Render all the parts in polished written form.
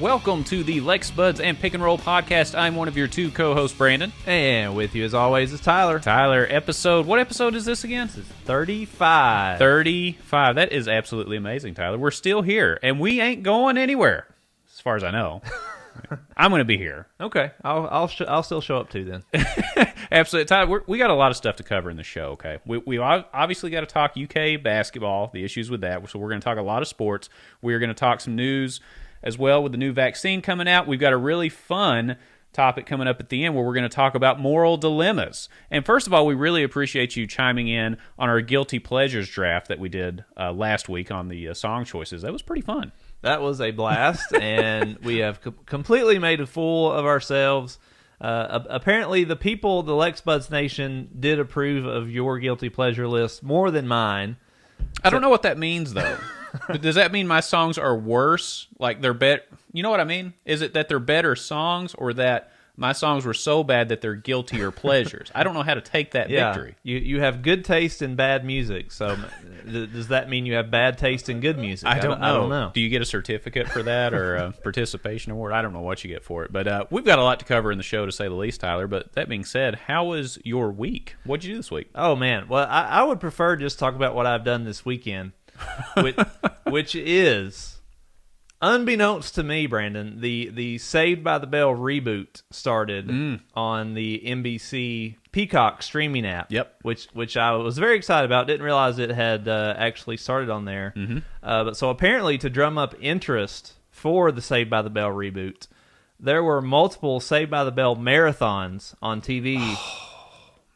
Welcome to the Lex Buds and Pick and Roll podcast. I'm one of your two co-hosts, Brandon. And with you, as always, is Tyler. Tyler, what episode is this again? This is 35. 35. That is absolutely amazing, Tyler. We're still here, and we ain't going anywhere, as far as I know. I'm going to be here. Okay, I'll still show up too then. Absolutely, Tyler. We got a lot of stuff to cover in the show. Okay, we obviously got to talk UK basketball, the issues with that. So we're going to talk a lot of sports. We're going to talk some news as well with the new vaccine coming out. We've got a really fun topic coming up at the end where we're going to talk about moral dilemmas. And first of all, we really appreciate you chiming in on our Guilty Pleasures draft that we did last week on the song choices. That was pretty fun. That was a blast, and we have completely made a fool of ourselves. Apparently, the people, the Lex Buds Nation, did approve of your Guilty Pleasure list more than mine. I don't know what that means, though. But does that mean my songs are worse? Like they're better? You know what I mean? Is it that they're better songs, or that my songs were so bad that they're guiltier pleasures? I don't know how to take that victory. You have good taste in bad music, so does that mean you have bad taste in good music? I don't know. Do you get a certificate for that or a participation award? I don't know what you get for it. But we've got a lot to cover in the show, to say the least, Tyler. But that being said, how was your week? What'd you do this week? Oh, man. Well, I would prefer just talk about what I've done this weekend, which is, unbeknownst to me, Brandon, the Saved by the Bell reboot started on the NBC Peacock streaming app. Yep. Which I was very excited about. Didn't realize it had actually started on there. But so apparently, to drum up interest for the Saved by the Bell reboot, there were multiple Saved by the Bell marathons on TV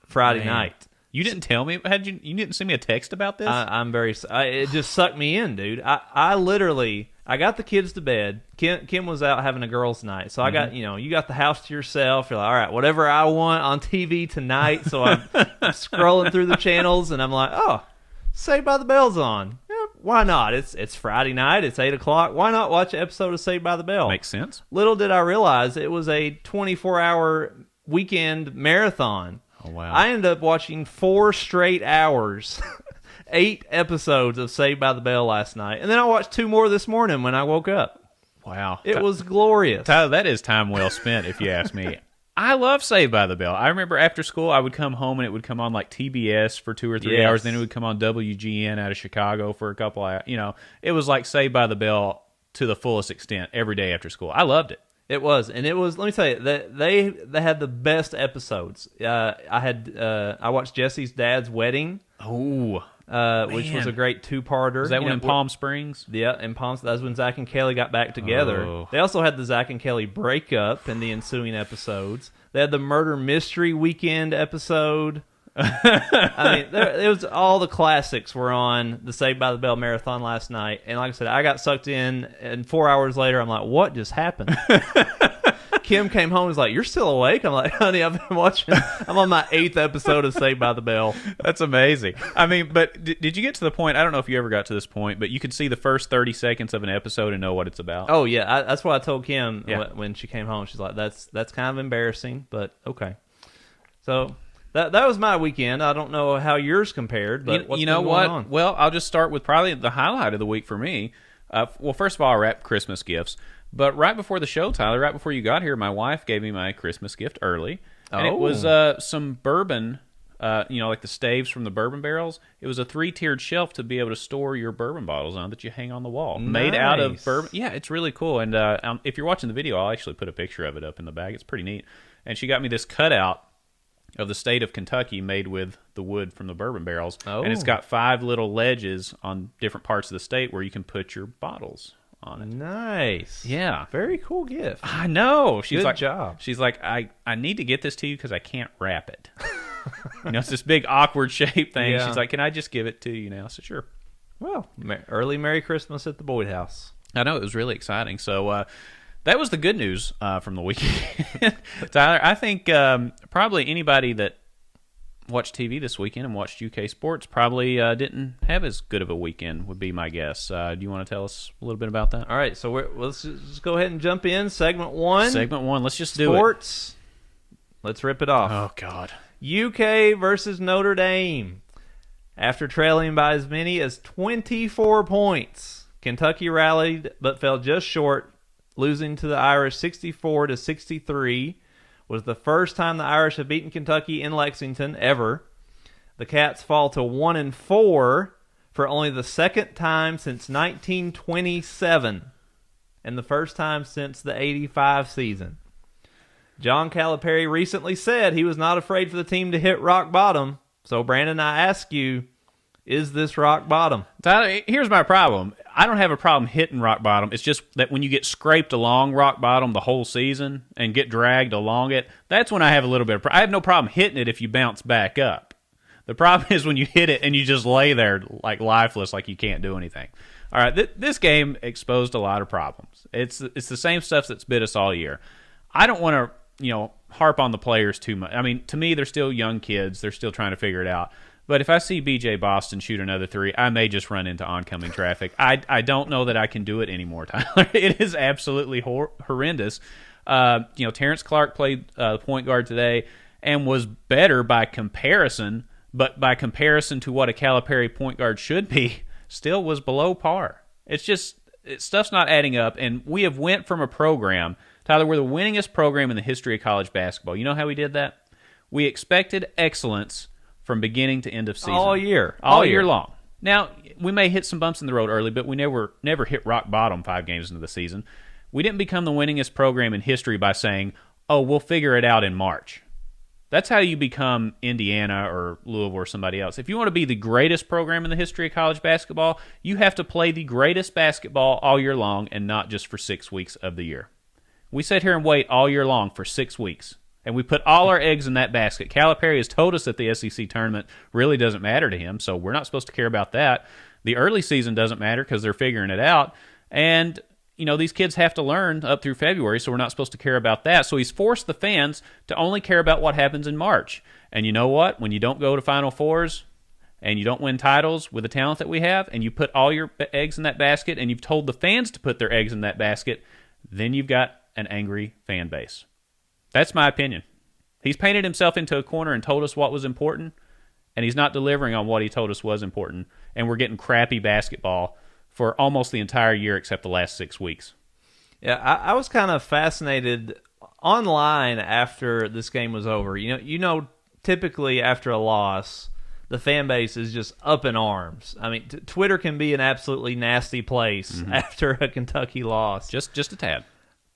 Friday night. You didn't tell me? You didn't send me a text about this? It just sucked me in, dude. I literally, I got the kids to bed. Kim was out having a girls' night. So I got, you got the house to yourself. You're like, all right, whatever I want on TV tonight. So I'm scrolling through the channels, and I'm like, oh, Saved by the Bell's on. Yeah, why not? It's Friday night. It's 8 o'clock. Why not watch an episode of Saved by the Bell? Makes sense. Little did I realize it was a 24-hour weekend marathon. Oh, wow. I ended up watching 4 straight hours, 8 episodes of Saved by the Bell last night. And then I watched 2 more this morning when I woke up. Wow. It was glorious. Tyler, that is time well spent, if you ask me. I love Saved by the Bell. I remember after school, I would come home and it would come on like TBS for 2 or 3 hours. Then it would come on WGN out of Chicago for a couple hours. It was like Saved by the Bell to the fullest extent every day after school. I loved it. It was, and it was. Let me tell you, they had the best episodes. I watched Jesse's dad's wedding. Oh, which was a great 2-parter. Was that one in Palm Springs? Yeah, in Palm. That's when Zach and Kelly got back together. Oh. They also had the Zach and Kelly breakup in the ensuing episodes. They had the murder mystery weekend episode. I mean, it was all the classics were on the Saved by the Bell marathon last night, and like I said, I got sucked in, and 4 hours later, I'm like, what just happened? Kim came home and was like, you're still awake? I'm like, honey, I've been watching. I'm on my 8th episode of Saved by the Bell. That's amazing. I mean, but did you get to the point? I don't know if you ever got to this point, but you could see the first 30 seconds of an episode and know what it's about. Oh yeah, that's what I told Kim when she came home. She's like, that's kind of embarrassing, but okay. So that was my weekend. I don't know how yours compared, but what's been going on? Well, I'll just start with probably the highlight of the week for me. Well, first of all, I wrapped Christmas gifts. But right before the show, Tyler, right before you got here, my wife gave me my Christmas gift early. And it was some bourbon, like the staves from the bourbon barrels. It was a 3-tiered shelf to be able to store your bourbon bottles on that you hang on the wall. Nice. Made out of bourbon. Yeah, it's really cool. And if you're watching the video, I'll actually put a picture of it up in the bag. It's pretty neat. And she got me this cutout of the state of Kentucky made with the wood from the bourbon barrels. Oh. And it's got 5 little ledges on different parts of the state where you can put your bottles on it. Nice. Yeah. Very cool gift. I know. Good job. She's like, I need to get this to you because I can't wrap it. It's this big awkward shape thing. Yeah. She's like, can I just give it to you now? I said, sure. Well, early Merry Christmas at the Boyd house. I know. It was really exciting. So that was the good news from the weekend. Tyler, I think probably anybody that watched TV this weekend and watched UK sports probably didn't have as good of a weekend, would be my guess. Do you want to tell us a little bit about that? All right, so let's just go ahead and jump in. Segment 1. Let's just do it. Sports. Let's rip it off. Oh, God. UK versus Notre Dame. After trailing by as many as 24 points, Kentucky rallied but fell just short losing to the Irish 64-63, was the first time the Irish have beaten Kentucky in Lexington ever. The Cats fall to 1-4 for only the second time since 1927 and the first time since the 85 season. John Calipari recently said he was not afraid for the team to hit rock bottom. So, Brandon, I ask you, is this rock bottom? Tyler, here's my problem. I don't have a problem hitting rock bottom. It's just that when you get scraped along rock bottom the whole season and get dragged along it, that's when I have a little bit of I have no problem hitting it if you bounce back up. The problem is when you hit it and you just lay there like lifeless, like you can't do anything. All right, this game exposed a lot of problems. It's the same stuff that's bit us all year. I don't want to, harp on the players too much. I mean, to me, they're still young kids. They're still trying to figure it out. But if I see B.J. Boston shoot another three, I may just run into oncoming traffic. I don't know that I can do it anymore, Tyler. It is absolutely horrendous. Terrence Clark played point guard today and was better by comparison, but by comparison to what a Calipari point guard should be, still was below par. Stuff's not adding up, and we have went from a program, Tyler, we're the winningest program in the history of college basketball. You know how we did that? We expected excellence from beginning to end of season. All year long. Now, we may hit some bumps in the road early, but we never hit rock bottom 5 games into the season. We didn't become the winningest program in history by saying, we'll figure it out in March. That's how you become Indiana or Louisville or somebody else. If you want to be the greatest program in the history of college basketball, you have to play the greatest basketball all year long and not just for 6 weeks of the year. We sit here and wait all year long for 6 weeks. And we put all our eggs in that basket. Calipari has told us that the SEC tournament really doesn't matter to him, so we're not supposed to care about that. The early season doesn't matter because they're figuring it out. And, these kids have to learn up through February, so we're not supposed to care about that. So he's forced the fans to only care about what happens in March. And you know what? When you don't go to Final Fours and you don't win titles with the talent that we have, and you put all your eggs in that basket, and you've told the fans to put their eggs in that basket, then you've got an angry fan base. That's my opinion. He's painted himself into a corner and told us what was important, and he's not delivering on what he told us was important, and we're getting crappy basketball for almost the entire year except the last 6 weeks. Yeah, I was kind of fascinated online after this game was over. Typically after a loss, the fan base is just up in arms. I mean, Twitter can be an absolutely nasty place after a Kentucky loss. Just a tad.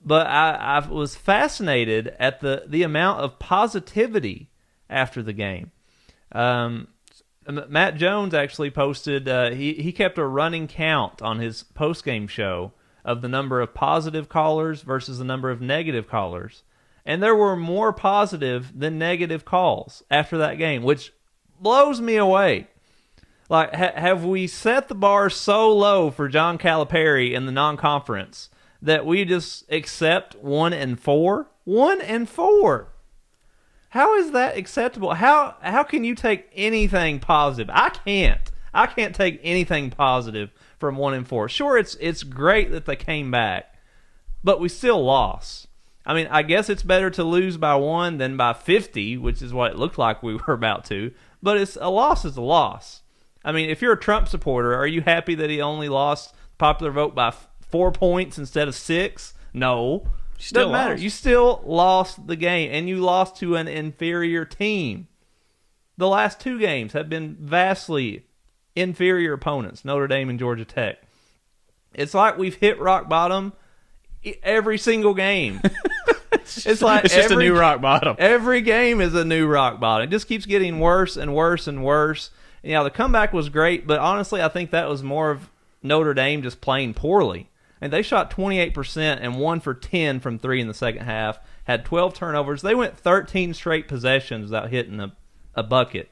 But I was fascinated at the amount of positivity after the game. Matt Jones actually posted, he kept a running count on his post-game show of the number of positive callers versus the number of negative callers. And there were more positive than negative calls after that game, which blows me away. Like, have we set the bar so low for John Calipari in the non-conference that we just accept 1-4? 1-4. How is that acceptable? How can you take anything positive? I can't take anything positive from 1-4. Sure, it's great that they came back, but we still lost. I mean, I guess it's better to lose by 1 than by 50, which is what it looked like we were about to. But a loss is a loss. I mean, if you're a Trump supporter, are you happy that he only lost popular vote by 4 points instead of 6? No. Doesn't matter. You still lost the game, and you lost to an inferior team. The last 2 games have been vastly inferior opponents, Notre Dame and Georgia Tech. It's like we've hit rock bottom every single game. It's just a new rock bottom. Every game is a new rock bottom. It just keeps getting worse and worse and worse. And, the comeback was great, but honestly, I think that was more of Notre Dame just playing poorly. And they shot 28% and 1 for 10 from 3 in the second half, had 12 turnovers. They went 13 straight possessions without hitting a bucket.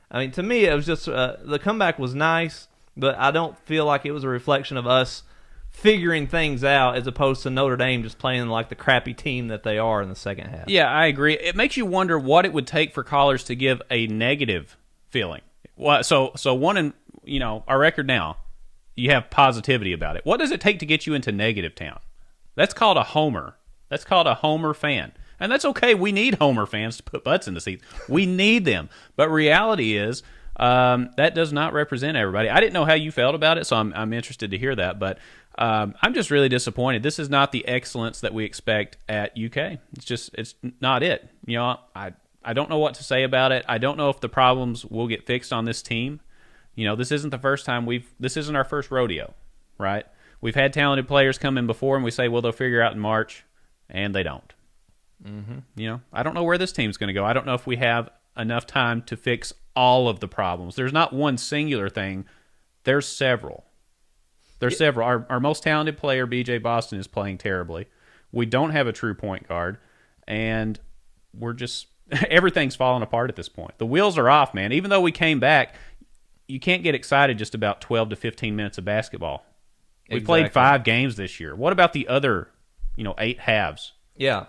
I mean, to me, it was just the comeback was nice, but I don't feel like it was a reflection of us figuring things out as opposed to Notre Dame just playing like the crappy team that they are in the second half. Yeah, I agree. It makes you wonder what it would take for callers to give a negative feeling. So our record now, you have positivity about it. What does it take to get you into negative town? That's called a homer. That's called a homer fan. And that's okay. We need homer fans to put butts in the seats. We need them. But reality is that does not represent everybody. I didn't know how you felt about it, so I'm interested to hear that. But I'm just really disappointed. This is not the excellence that we expect at UK. It's not it. I don't know what to say about it. I don't know if the problems will get fixed on this team. This isn't the first time this isn't our first rodeo, right? We've had talented players come in before, and we say, well, they'll figure out in March, and they don't. Mm-hmm. I don't know where this team's going to go. I don't know if we have enough time to fix all of the problems. There's not one singular thing. There's several. There's several. Our most talented player, BJ Boston, is playing terribly. We don't have a true point guard, and we're just everything's falling apart at this point. The wheels are off, man. Even though we came back, you can't get excited just about 12 to 15 minutes of basketball. We played 5 games this year. What about the other, 8 halves? Yeah.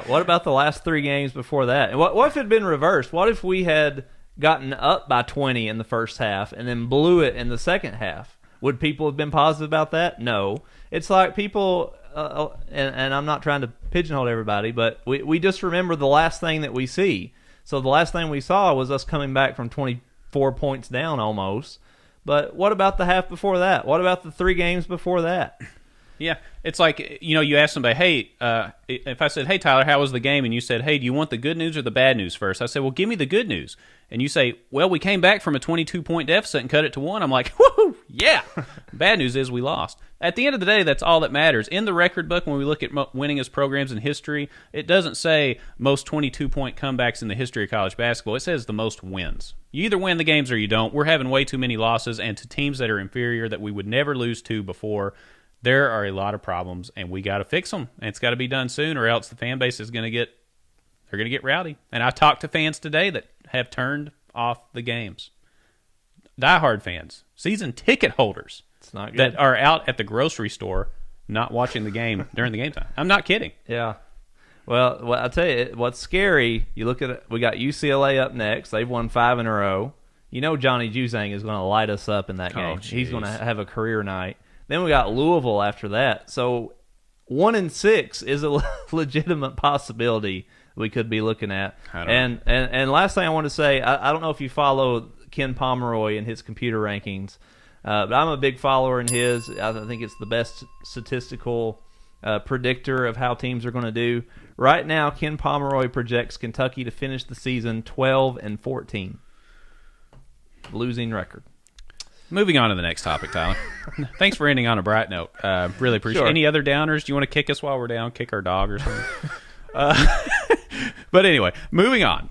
What about the last 3 games before that? And what if it had been reversed? What if we had gotten up by 20 in the first half and then blew it in the second half? Would people have been positive about that? No. It's like people, and I'm not trying to pigeonhole everybody, but we just remember the last thing that we see. So the last thing we saw was us coming back from 24 points down almost. But what about the half before that? What about the 3 games before that? Yeah, it's like, you ask somebody, hey, if I said, hey, Tyler, how was the game? And you said, hey, do you want the good news or the bad news first? I said, well, give me the good news. And you say, well, we came back from a 22-point deficit and cut it to 1. I'm like, woohoo, yeah. Bad news is we lost. At the end of the day, that's all that matters. In the record book, when we look at winningest programs in history, it doesn't say most 22-point comebacks in the history of college basketball. It says the most wins. You either win the games or you don't. We're having way too many losses, and to teams that are inferior that we would never lose to before. There are a lot of problems, and we got to fix them, and it's got to be done soon, or else the fan base is going to get rowdy. And I talked to fans today that have turned off the games. Diehard fans, season ticket holders, it's not good. That are out at the grocery store not watching the game during the game time. I'm not kidding. Yeah. Well, I'll tell you, what's scary, you look at it, we got UCLA up next. They've won 5 in a row. Johnny Juzang is going to light us up in that game. He's going to have a career night. Then we got Louisville after that. So 1-6 is a legitimate possibility we could be looking at. And last thing I want to say, I don't know if you follow Ken Pomeroy and his computer rankings, but I'm a big follower in his. I think it's the best statistical predictor of how teams are going to do. Right now, Ken Pomeroy projects Kentucky to finish the season 12-14. Losing record. Moving on to the next topic, Tyler. Thanks for ending on a bright note. Really appreciate it. Any other downers? Do you want to kick us while we're down? Kick our dog or something? But anyway, moving on.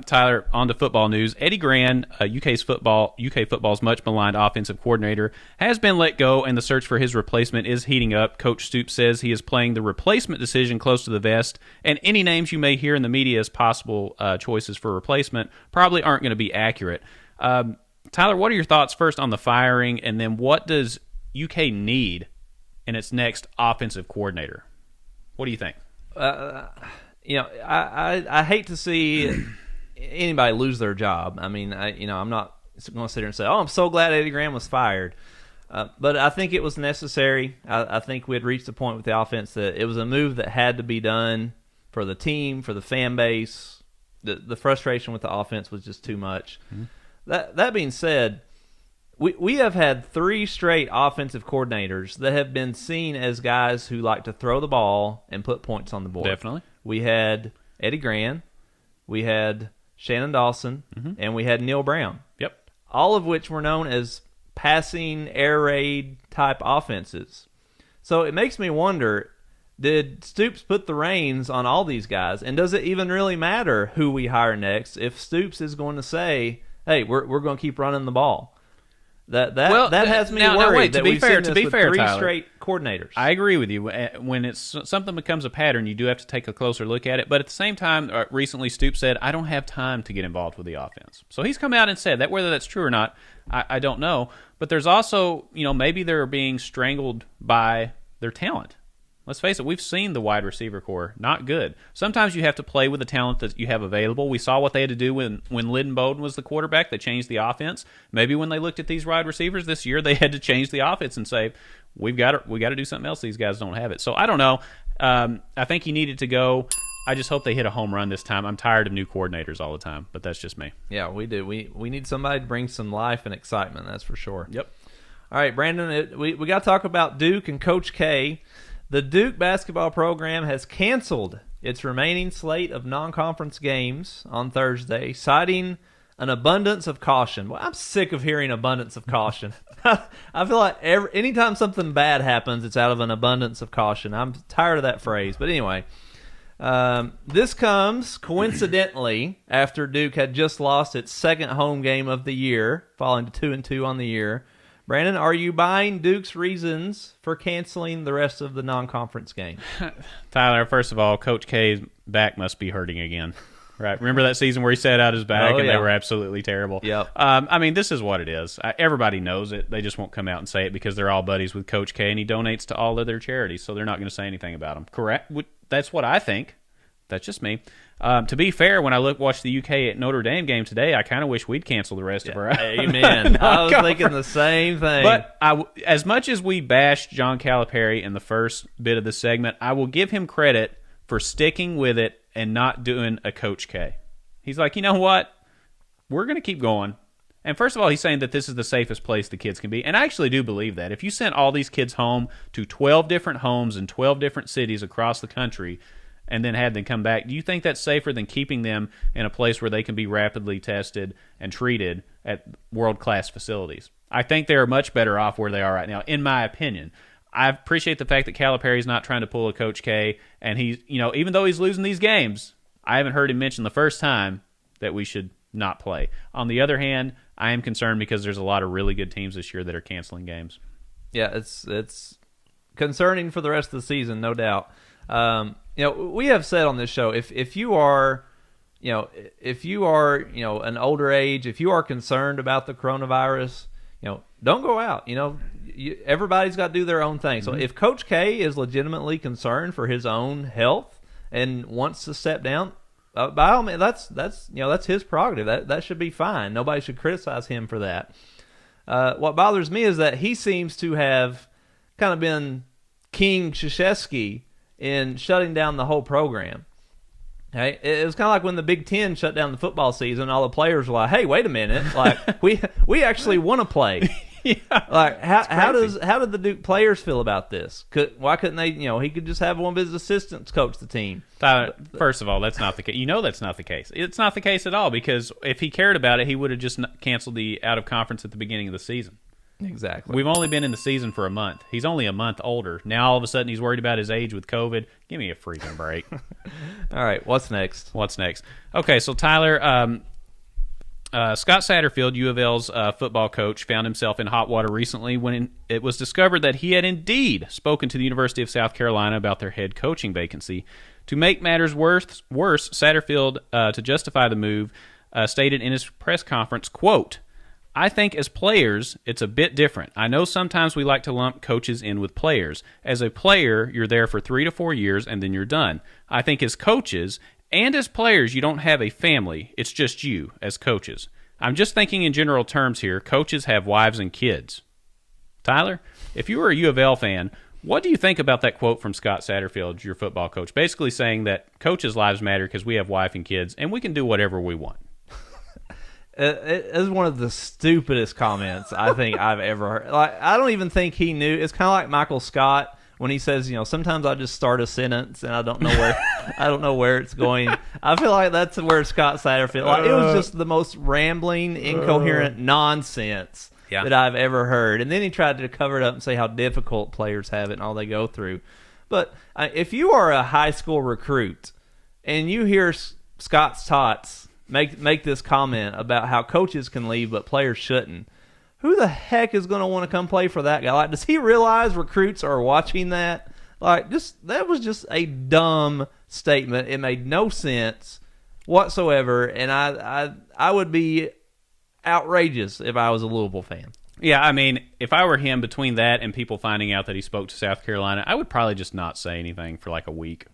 Tyler, on to football news. Eddie Gran, UK football's much maligned offensive coordinator, has been let go, and the search for his replacement is heating up. Coach Stoops says he is playing the replacement decision close to the vest, and any names you may hear in the media as possible choices for replacement probably aren't going to be accurate. Tyler, what are your thoughts first on the firing, and then what does UK need in its next offensive coordinator? What do you think? I hate to see anybody lose their job. I mean, I'm not going to sit here and say, "Oh, I'm so glad Eddie Graham was fired," but I think it was necessary. I think we had reached the point with the offense that it was a move that had to be done for the team, for the fan base. The frustration with the offense was just too much. Mm-hmm. That being said, we have had 3 straight offensive coordinators that have been seen as guys who like to throw the ball and put points on the board. Definitely. We had Eddie Gran, we had Shannon Dawson, and we had Neil Brown. Yep. All of which were known as passing, air raid type offenses. So it makes me wonder, did Stoops put the reins on all these guys? And does it even really matter who we hire next if Stoops is going to say, hey, we're going to keep running the ball? That has me worried. To be fair, 3 Tyler, straight coordinators. I agree with you. When it's something becomes a pattern, you do have to take a closer look at it. But at the same time, recently Stoops said, "I don't have time to get involved with the offense." So he's come out and said that. Whether that's true or not, I don't know. But there's also, maybe they're being strangled by their talent. Let's face it, we've seen the wide receiver core. Not good. Sometimes you have to play with the talent that you have available. We saw what they had to do when Lyndon Bowden was the quarterback. They changed the offense. Maybe when they looked at these wide receivers this year, they had to change the offense and say, we got to do something else. These guys don't have it. So I don't know. I think he needed to go. I just hope they hit a home run this time. I'm tired of new coordinators all the time, but that's just me. Yeah, we do. We need somebody to bring some life and excitement, that's for sure. Yep. All right, Brandon, we got to talk about Duke and Coach K. The Duke basketball program has canceled its remaining slate of non-conference games on Thursday, citing an abundance of caution. Well, I'm sick of hearing abundance of caution. I feel like anytime something bad happens, it's out of an abundance of caution. I'm tired of that phrase. But anyway, this comes coincidentally after Duke had just lost its second home game of the year, falling to 2-2 on the year. Brandon, are you buying Duke's reasons for canceling the rest of the non-conference games? Tyler, first of all, Coach K's back must be hurting again. Right? Remember that season where he sat out his back and they were absolutely terrible? Yep. I mean, this is what it is. Everybody knows it. They just won't come out and say it because they're all buddies with Coach K, and he donates to all of their charities, so they're not going to say anything about him. Correct? That's what I think. That's just me. To be fair, when I watched the UK at Notre Dame game today, I kind of wish we'd cancel the rest of our Amen. I was thinking the same thing. But as much as we bashed John Calipari in the first bit of the segment, I will give him credit for sticking with it and not doing a Coach K. He's like, you know what? We're going to keep going. And first of all, he's saying that this is the safest place the kids can be. And I actually do believe that. If you sent all these kids home to 12 different homes in 12 different cities across the country and then had them come back, do you think that's safer than keeping them in a place where they can be rapidly tested and treated at world-class facilities? I think they're much better off where they are right now, in my opinion. I appreciate the fact that Calipari's not trying to pull a Coach K, and he's, even though he's losing these games, I haven't heard him mention the first time that we should not play. On the other hand, I am concerned because there's a lot of really good teams this year that are canceling games. Yeah, it's concerning for the rest of the season, no doubt. We have said on this show, if you are an older age, if you are concerned about the coronavirus, don't go out. Everybody's got to do their own thing. So if Coach K is legitimately concerned for his own health and wants to step down, by all means, that's his prerogative. That should be fine. Nobody should criticize him for that. What bothers me is that he seems to have kind of been King Krzyzewski in shutting down the whole program. Okay? It was kind of like when the Big Ten shut down the football season. All the players were like, "Hey, wait a minute! Like we actually want to play." Yeah, like how did the Duke players feel about this? Why couldn't they? He could just have one of his assistants coach the team. Tyler, first of all, that's not the case. That's not the case. It's not the case at all, because if he cared about it, he would have just canceled the out of conference at the beginning of the season. Exactly. We've only been in the season for a month. He's only a month older. Now all of a sudden he's worried about his age with COVID. Give me a freaking break. All right, what's next? Okay, so Tyler, Scott Satterfield, U of L's football coach, found himself in hot water recently when it was discovered that he had indeed spoken to the University of South Carolina about their head coaching vacancy. To make matters worse, Satterfield, to justify the move, stated in his press conference, quote, "I think as players, it's a bit different. I know sometimes we like to lump coaches in with players. As a player, you're there for 3 to 4 years and then you're done. I think as coaches and as players, you don't have a family. It's just you as coaches. I'm just thinking in general terms here. Coaches have wives and kids." Tyler, if you were a U of L fan, what do you think about that quote from Scott Satterfield, your football coach, basically saying that coaches' lives matter because we have wife and kids and we can do whatever we want? It is one of the stupidest comments I think I've ever heard. Like, I don't even think he knew. It's kind of like Michael Scott when he says, sometimes I just start a sentence and I don't know where it's going. I feel like that's where Scott Satterfield. Like, it was just the most rambling, incoherent nonsense that I've ever heard. And then he tried to cover it up and say how difficult players have it and all they go through. But if you are a high school recruit and you hear Scott's tots make this comment about how coaches can leave but players shouldn't, who the heck is going to want to come play for that guy? Like, does he realize recruits are watching that? Like, that was just a dumb statement. It made no sense whatsoever, and I would be outrageous if I was a Louisville fan. Yeah, I mean, if I were him, between that and people finding out that he spoke to South Carolina, I would probably just not say anything for like a week.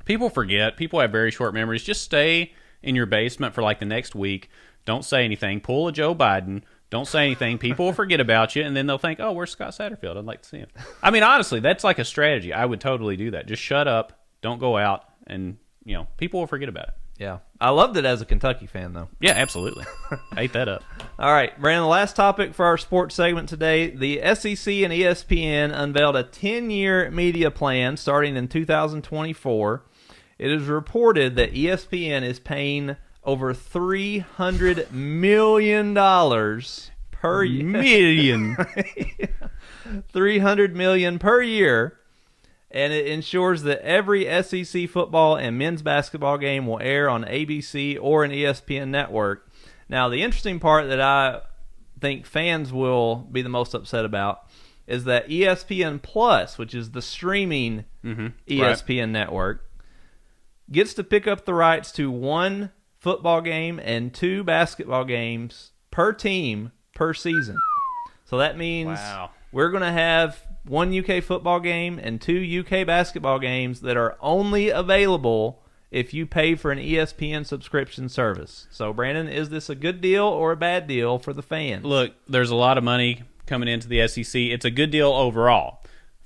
People forget. People have very short memories. Just stay in your basement for like the next week. Don't say anything. Pull a Joe Biden. Don't say anything. People will forget about you, and then they'll think, "Oh, where's Scott Satterfield? I'd like to see him." I mean, honestly, that's like a strategy. I would totally do that. Just shut up. Don't go out, and people will forget about it. Yeah. I loved it as a Kentucky fan, though. Yeah, absolutely. I ate that up. All right, Brandon, the last topic for our sports segment today. The SEC and ESPN unveiled a 10-year media plan starting in 2024. It is reported that ESPN is paying over $300 million per year. $300 million per year. And it ensures that every SEC football and men's basketball game will air on ABC or an ESPN network. Now, the interesting part that I think fans will be the most upset about is that ESPN Plus, which is the streaming ESPN network, gets to pick up the rights to 1 football game and 2 basketball games per team per season. So that means we're going to have 1 UK football game and 2 UK basketball games that are only available if you pay for an ESPN subscription service. So, Brandon, is this a good deal or a bad deal for the fans? Look, there's a lot of money coming into the SEC. It's a good deal overall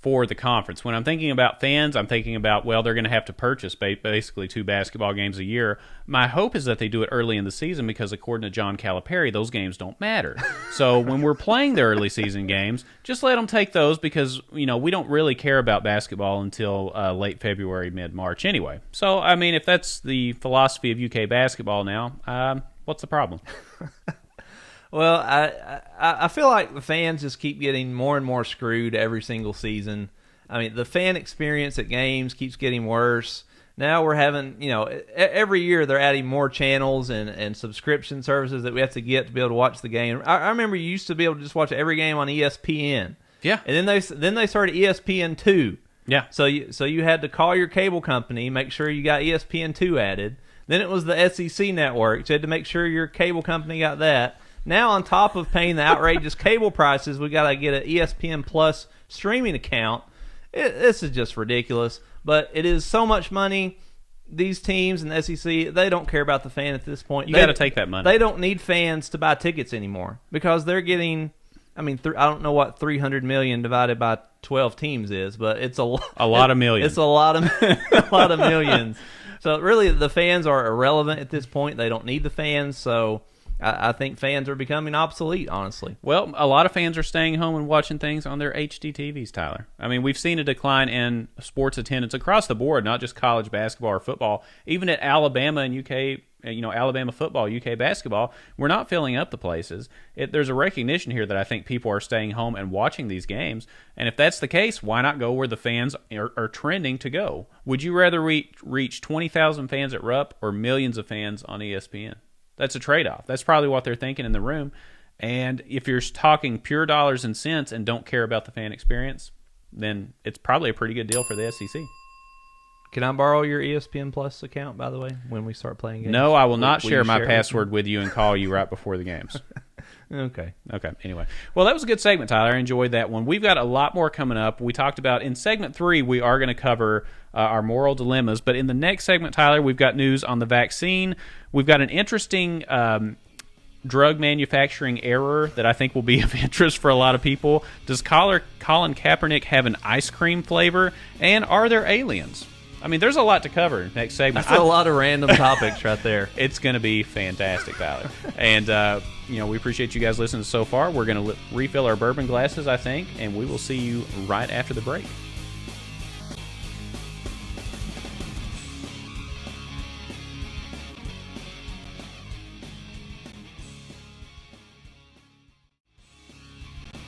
for the conference. When I'm thinking about fans, I'm thinking about, well, they're going to have to purchase basically 2 basketball games a year. My hope is that they do it early in the season because, according to John Calipari, those games don't matter. So when we're playing the early season games, just let them take those because, we don't really care about basketball until late February, mid-March anyway. So, I mean, if that's the philosophy of UK basketball now, what's the problem? Well, I feel like the fans just keep getting more and more screwed every single season. I mean, the fan experience at games keeps getting worse. Now we're having, every year they're adding more channels and subscription services that we have to get to be able to watch the game. I remember you used to be able to just watch every game on ESPN. Yeah. And then they started ESPN2. Yeah. So you had to call your cable company, make sure you got ESPN2 added. Then it was the SEC network. So you had to make sure your cable company got that. Now, on top of paying the outrageous cable prices, we got to get an ESPN Plus streaming account. This is just ridiculous. But it is so much money. These teams and the SEC, they don't care about the fan at this point. You got to take that money. They don't need fans to buy tickets anymore because they're getting. I mean, I don't know what 300 million divided by 12 teams is, but it's a lot of millions. It's a lot of millions. So really, the fans are irrelevant at this point. They don't need the fans. So I think fans are becoming obsolete, honestly. Well, a lot of fans are staying home and watching things on their HD TVs, Tyler. I mean, we've seen a decline in sports attendance across the board, not just college basketball or football. Even at Alabama and UK, Alabama football, UK basketball, we're not filling up the places. There's a recognition here that I think people are staying home and watching these games. And if that's the case, why not go where the fans are trending to go? Would you rather reach 20,000 fans at Rupp or millions of fans on ESPN? That's a trade-off. That's probably what they're thinking in the room. And if you're talking pure dollars and cents and don't care about the fan experience, then it's probably a pretty good deal for the SEC. Can I borrow your ESPN Plus account, by the way, when we start playing games? No, I will not share my password with you and call you right before the games. Okay. Anyway. Well, that was a good segment, Tyler. I enjoyed that one. We've got a lot more coming up. We talked about, in segment 3, we are going to cover our moral dilemmas. But in the next segment, Tyler, we've got news on the vaccine. We've got an interesting drug manufacturing error that I think will be of interest for a lot of people. Does Colin Kaepernick have an ice cream flavor? And are there aliens? I mean, there's a lot to cover next segment. That's a lot of random topics right there. It's going to be fantastic, Tyler. And, we appreciate you guys listening so far. We're going to refill our bourbon glasses, I think, and we will see you right after the break.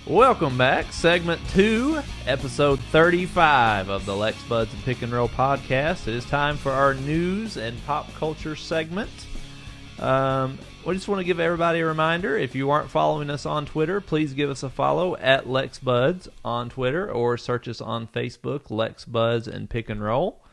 Welcome back. Segment 2, episode 35 of the Lex Buds and Pick and Roll podcast. It is time for our news and pop culture segment. We just want to give everybody a reminder. If you aren't following us on Twitter, please give us a follow at Lex Buds on Twitter or search us on Facebook, Lex Buds and Pick and Roll.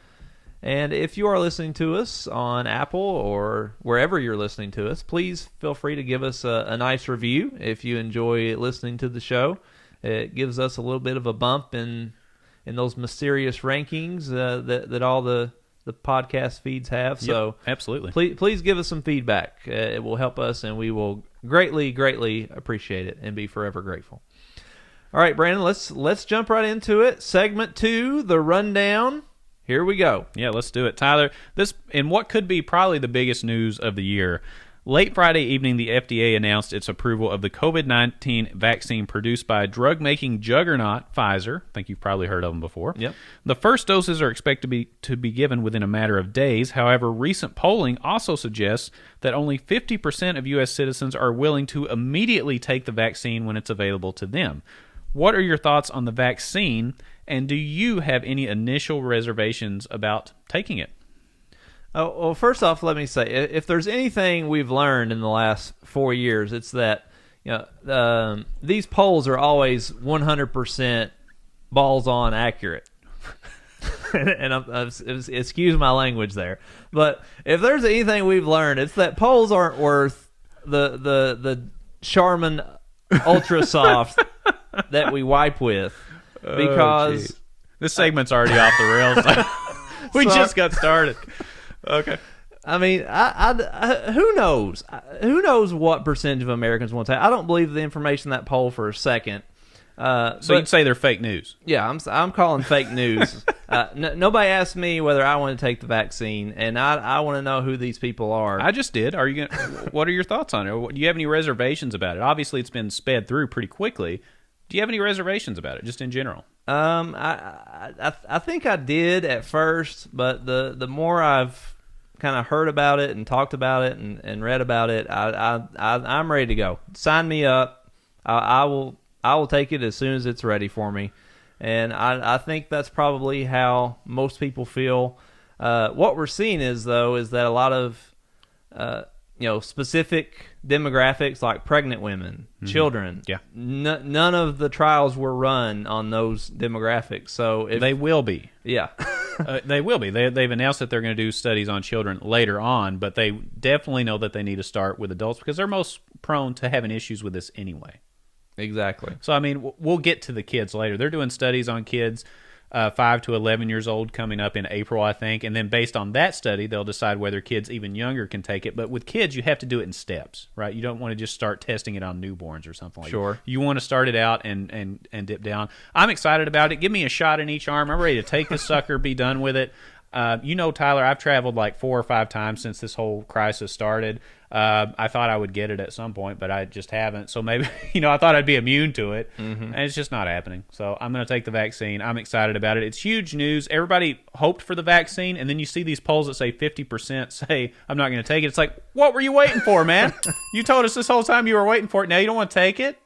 And if you are listening to us on Apple or wherever you're listening to us, please feel free to give us a nice review if you enjoy listening to the show. It gives us a little bit of a bump in those mysterious rankings that all the podcast feeds have. Yep, so absolutely. Please give us some feedback. It will help us, and we will greatly, greatly appreciate it and be forever grateful. All right, Brandon, let's jump right into it. Segment 2, the rundown. Here we go. Yeah, let's do it. Tyler, this in what could be probably the biggest news of the year. Late Friday evening, the FDA announced its approval of the COVID-19 vaccine produced by drug-making juggernaut Pfizer. I think you've probably heard of them before. Yep. The first doses are expected to be given within a matter of days. However, recent polling also suggests that only 50% of U.S. citizens are willing to immediately take the vaccine when it's available to them. What are your thoughts on the vaccine, and do you have any initial reservations about taking it? Oh, well, first off, let me say, if there's anything we've learned in the last 4 years, it's that these polls are always 100% balls on accurate. and excuse my language there, but if there's anything we've learned, it's that polls aren't worth the Charmin Ultra Soft that we wipe with, because this segment's already off the rails. We just got started. Okay. I mean, I who knows? Who knows what percentage of Americans want to take? I don't believe the information in that poll for a second. So you'd say they're fake news? Yeah, I'm calling fake news. Nobody asked me whether I want to take the vaccine, and I want to know who these people are. I just did. Are you gonna? What are your thoughts on it? Do you have any reservations about it? Obviously, it's been sped through pretty quickly. Do you have any reservations about it, just in general? I think I did at first, but the more I've kind of heard about it and talked about it and read about it, I'm ready to go. Sign me up. I will take it as soon as it's ready for me, and I think that's probably how most people feel. What we're seeing is that a lot of specific demographics like pregnant women, children. Yeah. None of the trials were run on those demographics. So they will be. Yeah. They will be. They've announced that they're going to do studies on children later on, but they definitely know that they need to start with adults because they're most prone to having issues with this anyway. Exactly. So, I mean, we'll get to the kids later. They're doing studies on kids 5 to 11 years old coming up in April, I think. And then based on that study, they'll decide whether kids even younger can take it. But with kids, you have to do it in steps, right? You don't want to just start testing it on newborns or something like that. Sure. You want to start it out and dip down. I'm excited about it. Give me a shot in each arm. I'm ready to take this sucker, be done with it. Tyler, I've traveled like 4 or 5 times since this whole crisis started. I thought I would get it at some point, but I just haven't. So maybe, I thought I'd be immune to it, and it's just not happening. So I'm going to take the vaccine. I'm excited about it. It's huge news. Everybody hoped for the vaccine, and then you see these polls that say 50% say, I'm not going to take it. It's like, what were you waiting for, man? You told us this whole time you were waiting for it. Now you don't want to take it?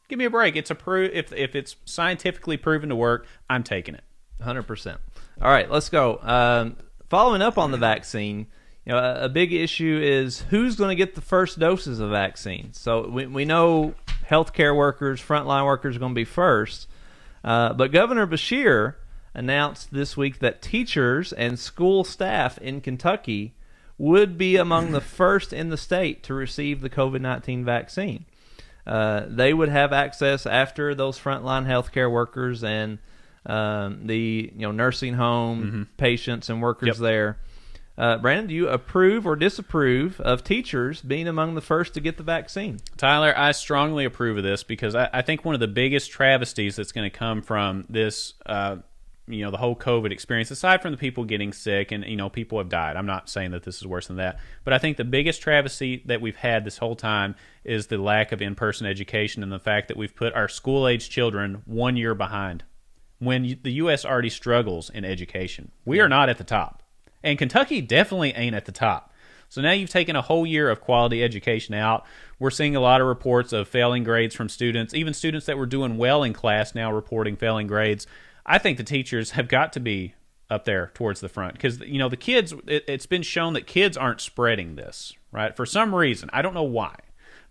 Give me a break. It's if it's scientifically proven to work, I'm taking it. 100%. All right, let's go. Following up on the vaccine, a big issue is who's going to get the first doses of vaccine. So we know healthcare workers, frontline workers are going to be first. But Governor Beshear announced this week that teachers and school staff in Kentucky would be among the first in the state to receive the COVID-19 vaccine. They would have access after those frontline healthcare workers and the nursing home patients and workers there. Brandon, do you approve or disapprove of teachers being among the first to get the vaccine? Tyler, I strongly approve of this because I think one of the biggest travesties that's going to come from this, the whole COVID experience, aside from the people getting sick and, people have died. I'm not saying that this is worse than that. But I think the biggest travesty that we've had this whole time is the lack of in-person education and the fact that we've put our school-age children 1 year behind when the U.S. already struggles in education. We are not at the top. And Kentucky definitely ain't at the top. So now you've taken a whole year of quality education out. We're seeing a lot of reports of failing grades from students, even students that were doing well in class now reporting failing grades. I think the teachers have got to be up there towards the front because, the kids, it's been shown that kids aren't spreading this, right? For some reason. I don't know why.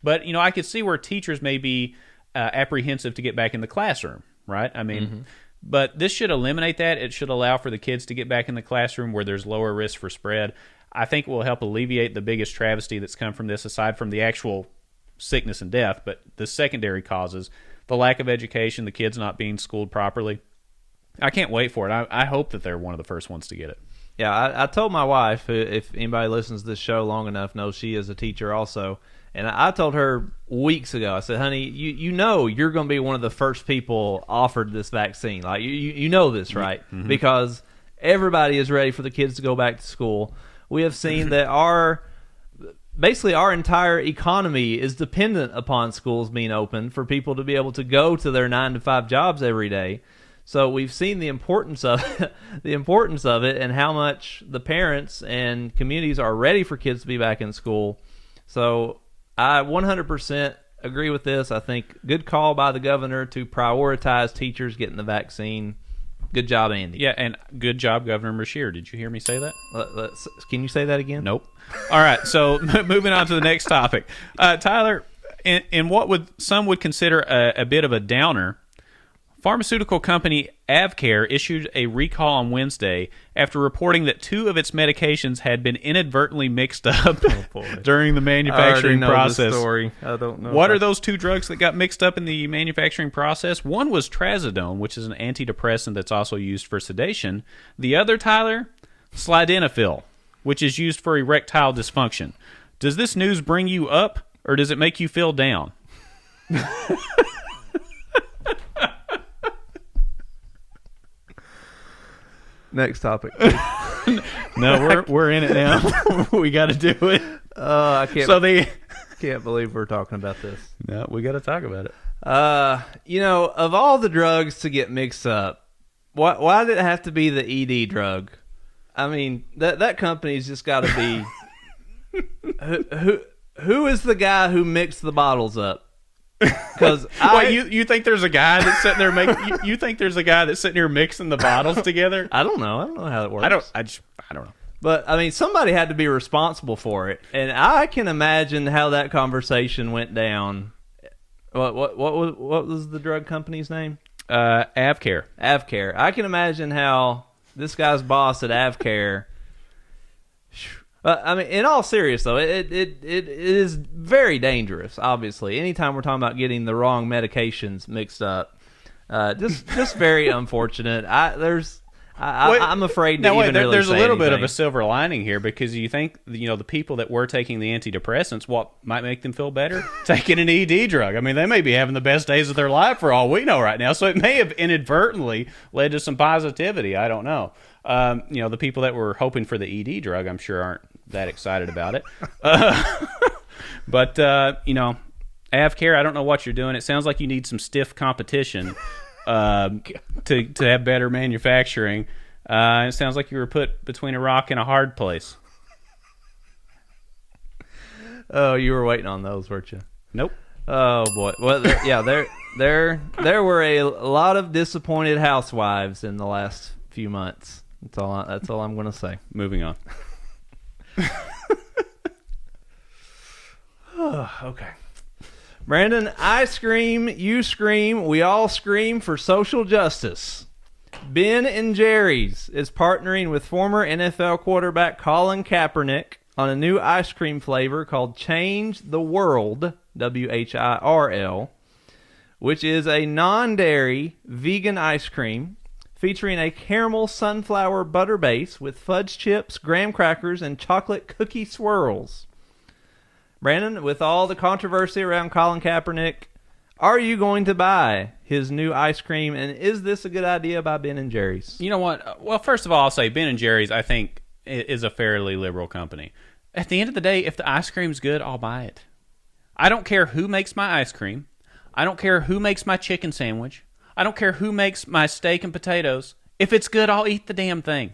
But, I could see where teachers may be apprehensive to get back in the classroom, right? I mean... But this should eliminate that. It should allow for the kids to get back in the classroom where there's lower risk for spread. I think it will help alleviate the biggest travesty that's come from this, aside from the actual sickness and death, but the secondary causes, the lack of education, the kids not being schooled properly. I can't wait for it. I hope that they're one of the first ones to get it. Yeah, I told my wife, if anybody listens to this show long enough knows she is a teacher also, and I told her weeks ago, I said, honey, you're going to be one of the first people offered this vaccine. Like, you know this, right? Because everybody is ready for the kids to go back to school. We have seen that basically our entire economy is dependent upon schools being open for people to be able to go to their 9-to-5 jobs every day. So we've seen the importance of it and how much the parents and communities are ready for kids to be back in school. So I 100% agree with this. I think good call by the governor to prioritize teachers getting the vaccine. Good job, Andy. Yeah, and good job, Governor Beshear. Did you hear me say that? Can you say that again? Nope. All right, so moving on to the next topic. Tyler, in what some would consider a bit of a downer, pharmaceutical company AvCare issued a recall on Wednesday after reporting that 2 of its medications had been inadvertently mixed up during the manufacturing process. Story. I don't know. What are those 2 drugs that got mixed up in the manufacturing process? One was trazodone, which is an antidepressant that's also used for sedation. The other, Tyler, sildenafil, which is used for erectile dysfunction. Does this news bring you up, or does it make you feel down? Next topic. No, we're in it now. We got to do it. I can't. Can't believe we're talking about this. No, we got to talk about it. Of all the drugs to get mixed up, why did it have to be the ED drug? I mean, that company's just got to be. Who is the guy who mixed the bottles up? Because you think there's a guy that's sitting there you think there's a guy that's sitting here mixing the bottles together? I don't know how it works. I don't know. But I mean, somebody had to be responsible for it, and I can imagine how that conversation went down. What was the drug company's name? AvCare. AvCare. I can imagine how this guy's boss at AvCare. I mean, in all seriousness, though, it is very dangerous. Obviously, anytime we're talking about getting the wrong medications mixed up, just very unfortunate. I'm afraid to even really there's say a little anything. bit of a silver lining here, because you think the people that were taking the antidepressants, what might make them feel better? Taking an ED drug. I mean, they may be having the best days of their life for all we know right now. So it may have inadvertently led to some positivity. I don't know. The people that were hoping for the ED drug, I'm sure, aren't that excited about it. But AvCare, I don't know what you're doing. It sounds like you need some stiff competition to have better manufacturing. It sounds like you were put between a rock and a hard place. Oh, you were waiting on those, weren't you? Nope. Oh boy. Well, there were a lot of disappointed housewives in the last few months. That's all I'm going to say. Moving on. Okay. Brandon, I scream, you scream, we all scream for social justice. Ben & Jerry's is partnering with former NFL quarterback Colin Kaepernick on a new ice cream flavor called Change the World, WHIRL, which is a non-dairy vegan ice cream featuring a caramel sunflower butter base with fudge chips, graham crackers, and chocolate cookie swirls. Brandon, with all the controversy around Colin Kaepernick, are you going to buy his new ice cream, and is this a good idea by Ben & Jerry's? You know what? Well, first of all, I'll say Ben & Jerry's, I think, is a fairly liberal company. At the end of the day, if the ice cream's good, I'll buy it. I don't care who makes my ice cream. I don't care who makes my chicken sandwich. I don't care who makes my steak and potatoes. If it's good, I'll eat the damn thing.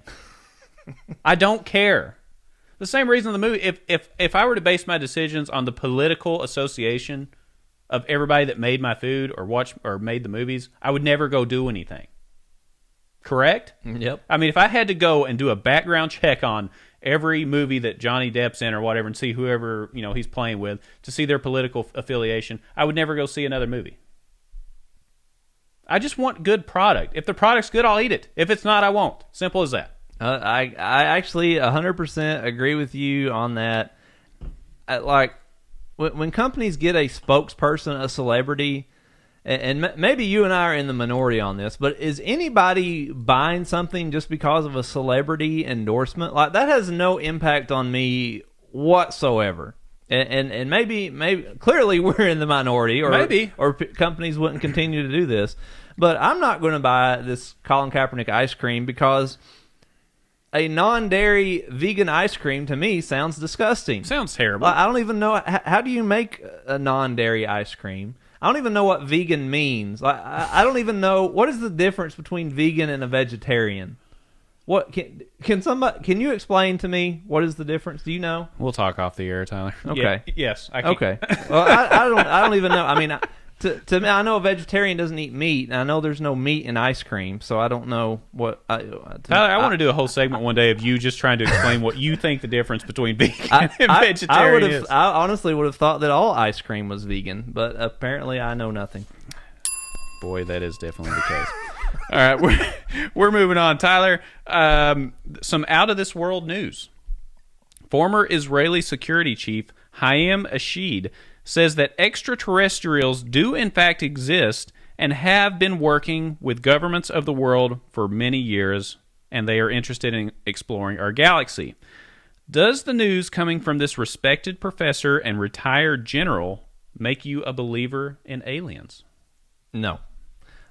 I don't care. The same reason the movie, if I were to base my decisions on the political association of everybody that made my food or made the movies, I would never go do anything. Correct? Yep. I mean, if I had to go and do a background check on every movie that Johnny Depp's in or whatever and see whoever, he's playing with to see their political affiliation, I would never go see another movie. I just want good product. If the product's good, I'll eat it. If it's not, I won't. Simple as that. I actually 100% agree with you on that. When companies get a spokesperson, a celebrity, and maybe you and I are in the minority on this, but is anybody buying something just because of a celebrity endorsement? Like, that has no impact on me whatsoever. And maybe clearly we're in the minority, or companies wouldn't continue to do this. But I'm not going to buy this Colin Kaepernick ice cream because a non-dairy vegan ice cream to me sounds disgusting. Sounds terrible. I don't even know how do you make a non-dairy ice cream. I don't even know what vegan means. I don't even know what is the difference between vegan and a vegetarian. What can you explain to me what is the difference? Do you know? We'll talk off the air, Tyler. Okay. Yeah, yes. I can. Okay. Well, I don't even know. I mean, to me, I know a vegetarian doesn't eat meat, and I know there's no meat in ice cream, so I don't know what. Tyler, I want to do a whole segment one day of you just trying to explain what you think the difference between vegan and vegetarian is. I honestly would have thought that all ice cream was vegan, but apparently I know nothing. Boy, that is definitely the case. All right, we're moving on. Tyler, some out-of-this-world news. Former Israeli security chief Haim Ashid says that extraterrestrials do in fact exist and have been working with governments of the world for many years, and they are interested in exploring our galaxy. Does the news coming from this respected professor and retired general make you a believer in aliens? No.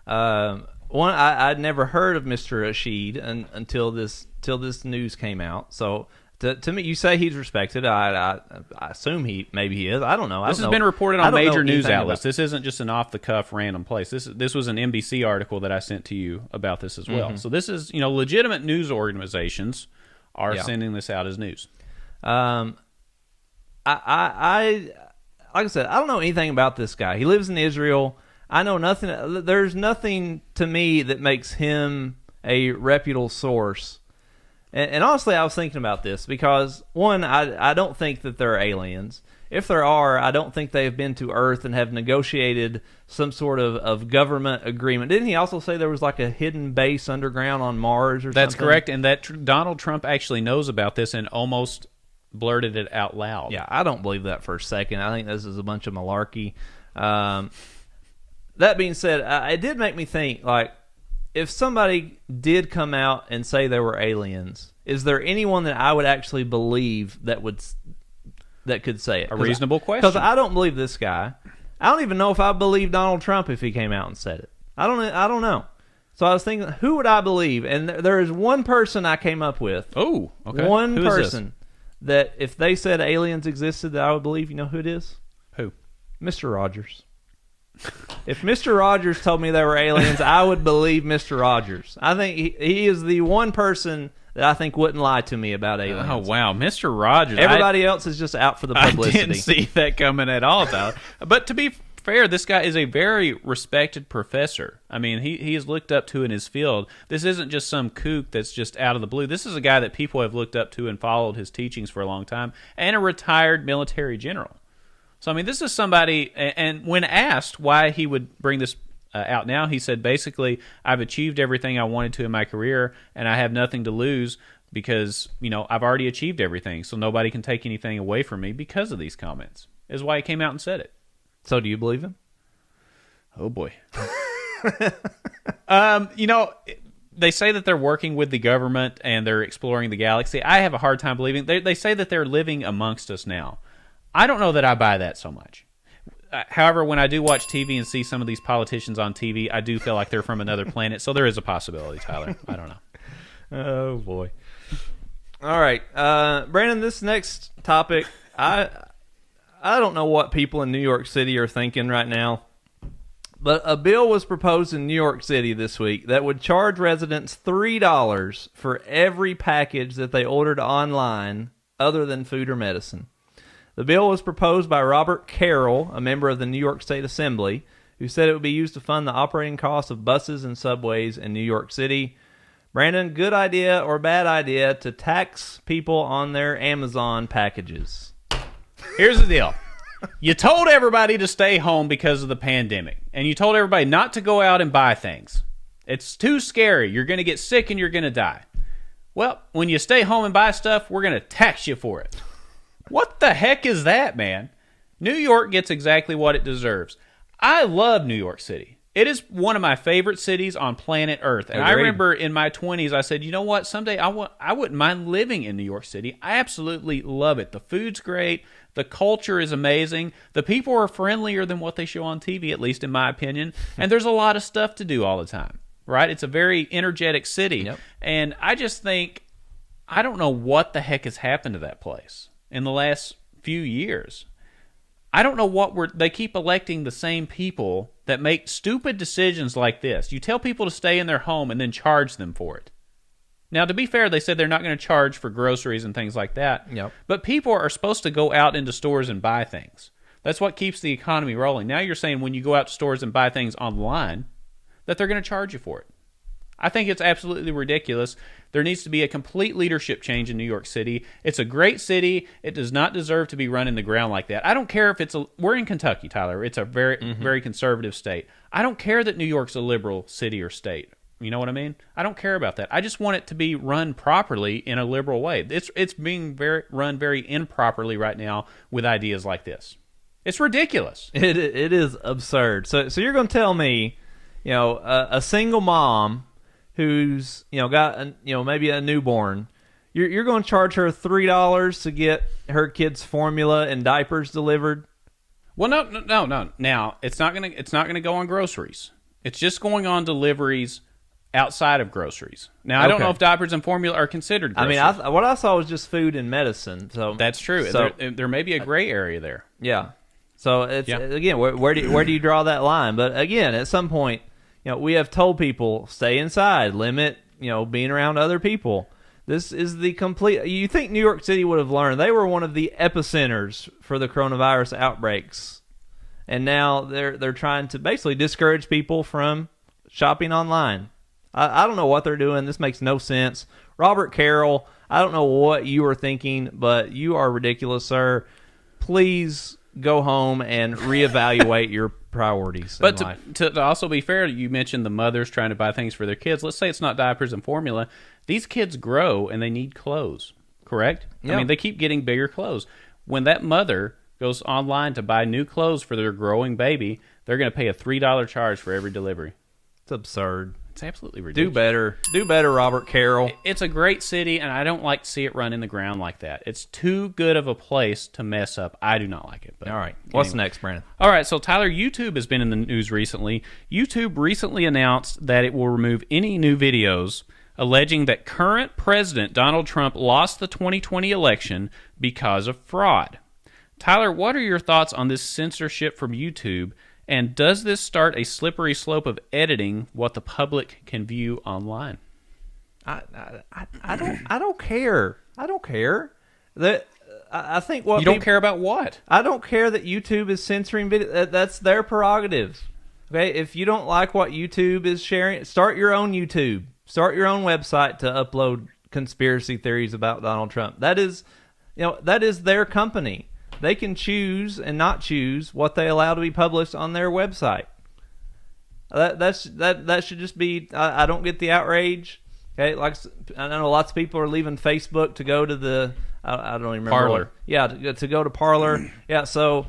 I'd never heard of Mr. Rashid until this news came out. So to me, you say he's respected. I assume maybe he is. I don't know. This has been reported on major news outlets. This isn't just an off the cuff random place. This was an NBC article that I sent to you about this as well. Mm-hmm. So this is legitimate news organizations are sending this out as news. Like I said, I don't know anything about this guy. He lives in Israel. I know nothing. There's nothing to me that makes him a reputable source. And honestly, I was thinking about this because, one, I don't think that they're aliens. If there are, I don't think they have been to Earth and have negotiated some sort of government agreement. Didn't he also say there was like a hidden base underground on Mars or something? That's correct, and that Donald Trump actually knows about this and almost blurted it out loud. Yeah, I don't believe that for a second. I think this is a bunch of malarkey. That being said, it did make me think, like, if somebody did come out and say they were aliens, is there anyone that I would actually believe that could say it? A reasonable question. Because I don't believe this guy. I don't even know if I believe Donald Trump if he came out and said it. I don't know. So I was thinking, who would I believe? And there is one person I came up with. Oh, okay. One person that if they said aliens existed that I would believe. You know who it is? Who? Mr. Rogers. If Mr. Rogers told me they were aliens, I would believe Mr. Rogers. I think he is the one person that I think wouldn't lie to me about aliens. Oh, wow. Mr. Rogers. Everybody else is just out for the publicity. I didn't see that coming at all, Tyler. But to be fair, this guy is a very respected professor. I mean, he is looked up to in his field. This isn't just some kook that's just out of the blue. This is a guy that people have looked up to and followed his teachings for a long time, and a retired military general. So, I mean, this is somebody, and when asked why he would bring this out now, he said, basically, I've achieved everything I wanted to in my career, and I have nothing to lose because, I've already achieved everything, so nobody can take anything away from me because of these comments, is why he came out and said it. So do you believe him? Oh, boy. They say that they're working with the government and they're exploring the galaxy. I have a hard time believing. They say that they're living amongst us now. I don't know that I buy that so much. However, when I do watch TV and see some of these politicians on TV, I do feel like they're from another planet. So there is a possibility, Tyler. I don't know. Oh, boy. All right. Brandon, this next topic, I don't know what people in New York City are thinking right now, but a bill was proposed in New York City this week that would charge residents $3 for every package that they ordered online other than food or medicine. The bill was proposed by Robert Carroll, a member of the New York State Assembly, who said it would be used to fund the operating costs of buses and subways in New York City. Brandon, good idea or bad idea to tax people on their Amazon packages? Here's the deal. You told everybody to stay home because of the pandemic, and you told everybody not to go out and buy things. It's too scary. You're going to get sick and you're going to die. Well, when you stay home and buy stuff, we're going to tax you for it. What the heck is that, man? New York gets exactly what it deserves. I love New York City. It is one of my favorite cities on planet Earth. And I remember in my 20s, I said, you know what? Someday I wouldn't mind living in New York City. I absolutely love it. The food's great. The culture is amazing. The people are friendlier than what they show on TV, at least in my opinion. And there's a lot of stuff to do all the time, right? It's a very energetic city. Yep. And I just think I don't know what the heck has happened to that place in the last few years. I don't know what they keep electing the same people that make stupid decisions like this. You tell people to stay in their home and then charge them for it. Now, to be fair, they said they're not going to charge for groceries and things like that. Yep. But people are supposed to go out into stores and buy things. That's what keeps the economy rolling. Now you're saying when you go out to stores and buy things online that they're going to charge you for it. I think it's absolutely ridiculous. There needs to be a complete leadership change in New York City. It's a great city. It does not deserve to be run in the ground like that. I don't care if we're in Kentucky, Tyler. It's a very, very conservative state. I don't care that New York's a liberal city or state. You know what I mean? I don't care about that. I just want it to be run properly in a liberal way. It's being run very improperly right now with ideas like this. It's ridiculous. It is absurd. So you're going to tell me, a single mom who's got maybe a newborn, you're going to charge her $3 to get her kid's formula and diapers delivered? Well, no. Now it's not gonna go on groceries. It's just going on deliveries outside of groceries. Now I don't know if diapers and formula are considered groceries. I mean, what I saw was just food and medicine. So that's true. So, there may be a gray area there. Yeah. So it's again, where do you draw that line? But again, at some point, we have told people stay inside, limit, being around other people. This is the complete. You think New York City would have learned? They were one of the epicenters for the coronavirus outbreaks, and now they're trying to basically discourage people from shopping online. I don't know what they're doing. This makes no sense. Robert Carroll, I don't know what you were thinking, but you are ridiculous, sir. Please go home and reevaluate your priorities in life. To also be fair, you mentioned the mothers trying to buy things for their kids. Let's say it's not diapers and formula. These kids grow and they need clothes, correct? Yeah. I mean, they keep getting bigger clothes. When that mother goes online to buy new clothes for their growing baby, they're going to pay a $3 charge for every delivery. It's absurd. It's absolutely ridiculous. Do better, Robert Carroll. It's a great city, and I don't like to see it run in the ground like that. It's too good of a place to mess up. I do not like it. But all right. What's next, Brandon? All right, so Tyler, YouTube has been in the news recently. YouTube recently announced that it will remove any new videos alleging that current President Donald Trump lost the 2020 election because of fraud. Tyler, what are your thoughts on this censorship from YouTube? And does this start a slippery slope of editing what the public can view online? I don't care. I don't care. I think what you don't care about what? I don't care that YouTube is censoring video. That's their prerogative. Okay, if you don't like what YouTube is sharing, start your own YouTube. Start your own website to upload conspiracy theories about Donald Trump. That is their company. They can choose and not choose what they allow to be published on their website. That should just be. I don't get the outrage. Okay, like I know lots of people are leaving Facebook to go to the. I don't even remember. Parler. To go to Parler. Yeah. So,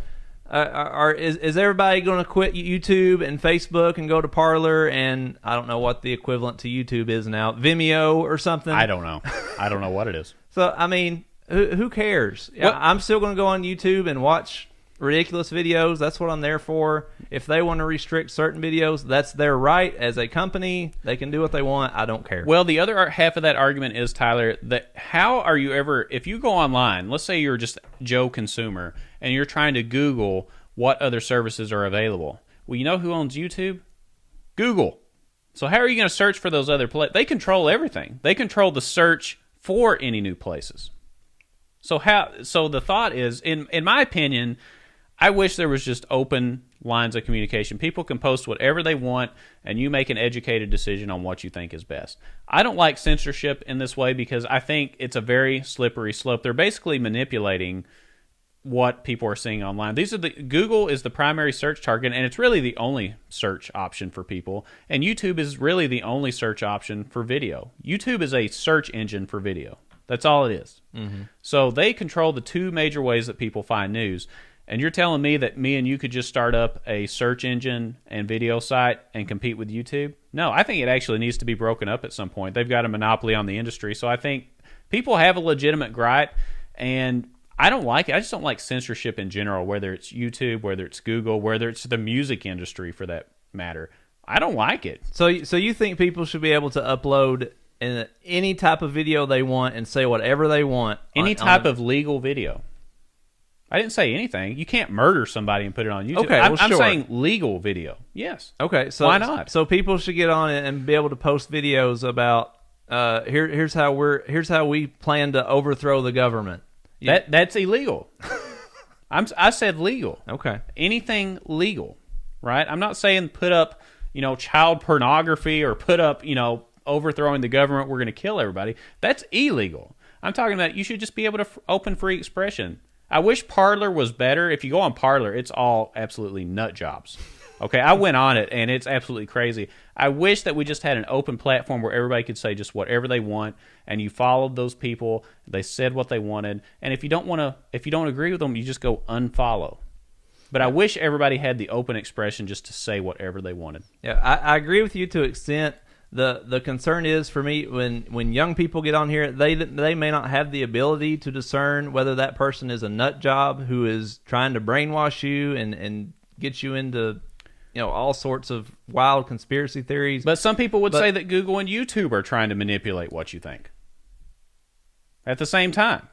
is everybody going to quit YouTube and Facebook and go to Parler and I don't know what the equivalent to YouTube is now, Vimeo or something? I don't know. I don't know what it is. So I mean. Who cares? I'm still going to go on YouTube and watch ridiculous videos. That's what I'm there for. If they want to restrict certain videos, that's their right as a company. They can do what they want. I don't care. Well, the other half of that argument is, Tyler, that how are you ever, if you go online, let's say you're just Joe consumer, and you're trying to Google what other services are available. Well, you know who owns YouTube? Google. So how are you going to search for those other places? They control everything. They control the search for any new places. So the thought is, in my opinion, I wish there was just open lines of communication. People can post whatever they want, and you make an educated decision on what you think is best. I don't like censorship in this way because I think it's a very slippery slope. They're basically manipulating what people are seeing online. Google is the primary search target, and it's really the only search option for people. And YouTube is really the only search option for video. YouTube is a search engine for video. That's all it is. Mm-hmm. So they control the two major ways that people find news. And you're telling me that me and you could just start up a search engine and video site and compete with YouTube? No, I think it actually needs to be broken up at some point. They've got a monopoly on the industry. So I think people have a legitimate gripe, and I don't like it. I just don't like censorship in general, whether it's YouTube, whether it's Google, whether it's the music industry for that matter. I don't like it. So you think people should be able to upload in any type of video they want and say whatever they want. Any type of legal video. I didn't say anything. You can't murder somebody and put it on YouTube. Okay, I'm sure. saying legal video. Yes. Okay, so why not? So people should get on it and be able to post videos about here's how we plan to overthrow the government. That's illegal. I said legal. Okay. Anything legal, right? I'm not saying put up, child pornography or put up, overthrowing the government. We're going to kill everybody. That's illegal. I'm talking about you should just be able to open free expression. I wish Parler was better. If you go on Parler, it's all absolutely nut jobs. Okay, I went on it, and it's absolutely crazy. I wish that we just had an open platform where everybody could say just whatever they want, and you followed those people. They said what they wanted, and if you don't agree with them, you just go unfollow. But I wish everybody had the open expression just to say whatever they wanted. Yeah, I agree with you to an extent. The concern is for me when young people get on here, they may not have the ability to discern whether that person is a nut job who is trying to brainwash you and get you into all sorts of wild conspiracy theories. But some people would say that Google and YouTube are trying to manipulate what you think. At the same time,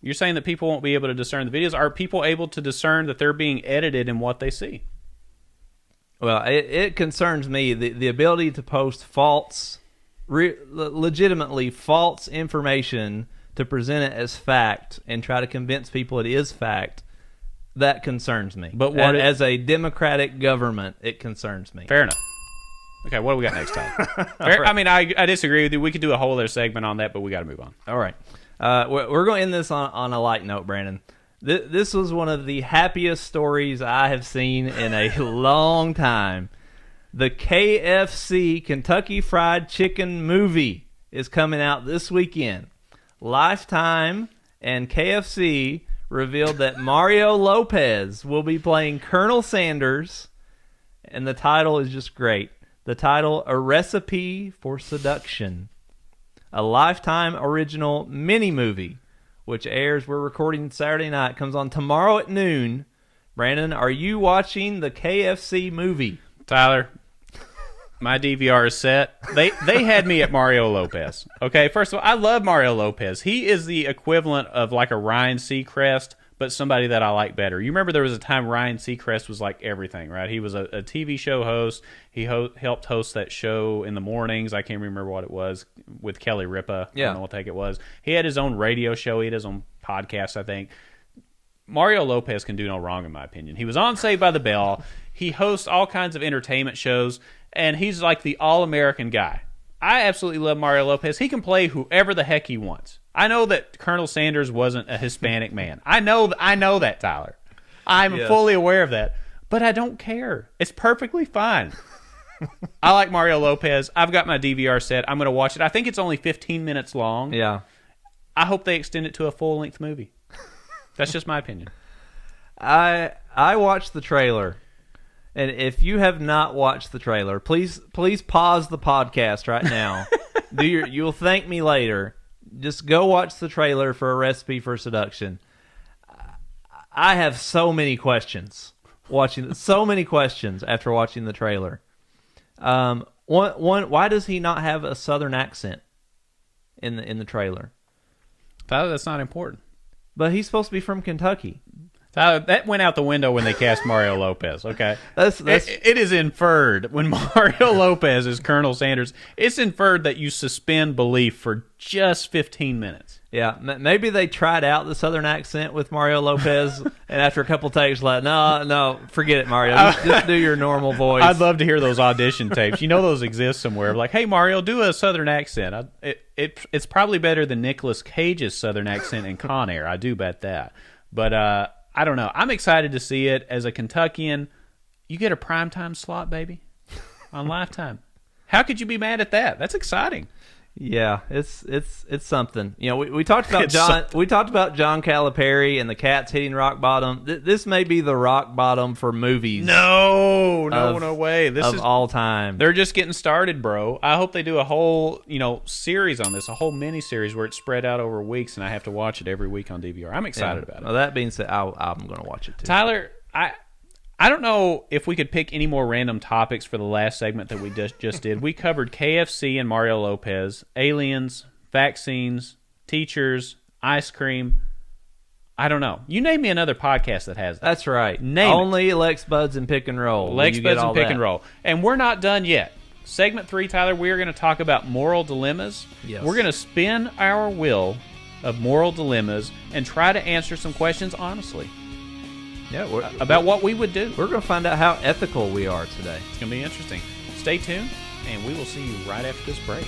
you're saying that people won't be able to discern the videos. Are people able to discern that they're being edited in what they see? Well, it concerns me the ability to post legitimately false information to present it as fact and try to convince people it is fact. That concerns me. But as a democratic government, it concerns me. Fair enough. Okay, what do we got next time? Right. I mean, I disagree with you. We could do a whole other segment on that, but we got to move on. All right. We're going to end this on a light note, Brandon. This was one of the happiest stories I have seen in a long time. The KFC, Kentucky Fried Chicken movie, is coming out this weekend. Lifetime and KFC revealed that Mario Lopez will be playing Colonel Sanders, and the title is just great. The title, A Recipe for Seduction. A Lifetime original mini-movie, which airs, we're recording Saturday night, comes on tomorrow at noon. Brandon, are you watching the KFC movie? Tyler, my DVR is set. They had me at Mario Lopez. Okay, first of all, I love Mario Lopez. He is the equivalent of like a Ryan Seacrest, but somebody that I like better. You remember there was a time Ryan Seacrest was like everything, right? He was a TV show host. He helped host that show in the mornings. I can't remember what it was, with Kelly Ripa. Yeah. I don't know what the heck it was. He had his own radio show. He had his own podcast, I think. Mario Lopez can do no wrong, in my opinion. He was on Saved by the Bell. He hosts all kinds of entertainment shows, and he's like the all-American guy. I absolutely love Mario Lopez. He can play whoever the heck he wants. I know that Colonel Sanders wasn't a Hispanic man. I know that, Tyler. I'm fully aware of that. But I don't care. It's perfectly fine. I like Mario Lopez. I've got my DVR set. I'm going to watch it. I think it's only 15 minutes long. Yeah. I hope they extend it to a full-length movie. That's just my opinion. I watched the trailer. And if you have not watched the trailer, please pause the podcast right now. You'll thank me later. Just go watch the trailer for A Recipe for Seduction. I have so many questions after watching the trailer. Why does he not have a Southern accent in the trailer? Tyler, that's not important. But he's supposed to be from Kentucky. Tyler, that went out the window when they cast Mario Lopez, okay? It is inferred when Mario Lopez is Colonel Sanders. It's inferred that you suspend belief for just 15 minutes. Yeah, maybe they tried out the Southern accent with Mario Lopez, and after a couple takes, like, no, forget it, Mario. Just do your normal voice. I'd love to hear those audition tapes. You know those exist somewhere. Like, hey, Mario, do a Southern accent. It's probably better than Nicolas Cage's Southern accent in Con Air. I do bet that. But I don't know. I'm excited to see it. As a Kentuckian, you get a primetime slot, baby, on Lifetime. How could you be mad at that? That's exciting. Yeah, it's something. You know, we talked about John. We talked about John Calipari and the Cats hitting rock bottom. This may be the rock bottom for movies. No way. This is all time. They're just getting started, bro. I hope they do a whole series on this, a whole mini series where it's spread out over weeks, and I have to watch it every week on DVR. I'm excited about it. Well, that being said, I'm going to watch it too. Tyler, I don't know if we could pick any more random topics for the last segment that we just did. We covered KFC and Mario Lopez, aliens, vaccines, teachers, ice cream. I don't know. You name me another podcast that has that. That's right. Name Only Lex Buds and Pick and Roll. Lex Buds and Pick and Roll. And we're not done yet. Segment 3, Tyler, we are going to talk about moral dilemmas. Yes. We're going to spin our wheel of moral dilemmas and try to answer some questions honestly. Yeah, about what we would do. We're going to find out how ethical we are today. It's going to be interesting. Stay tuned, and we will see you right after this break.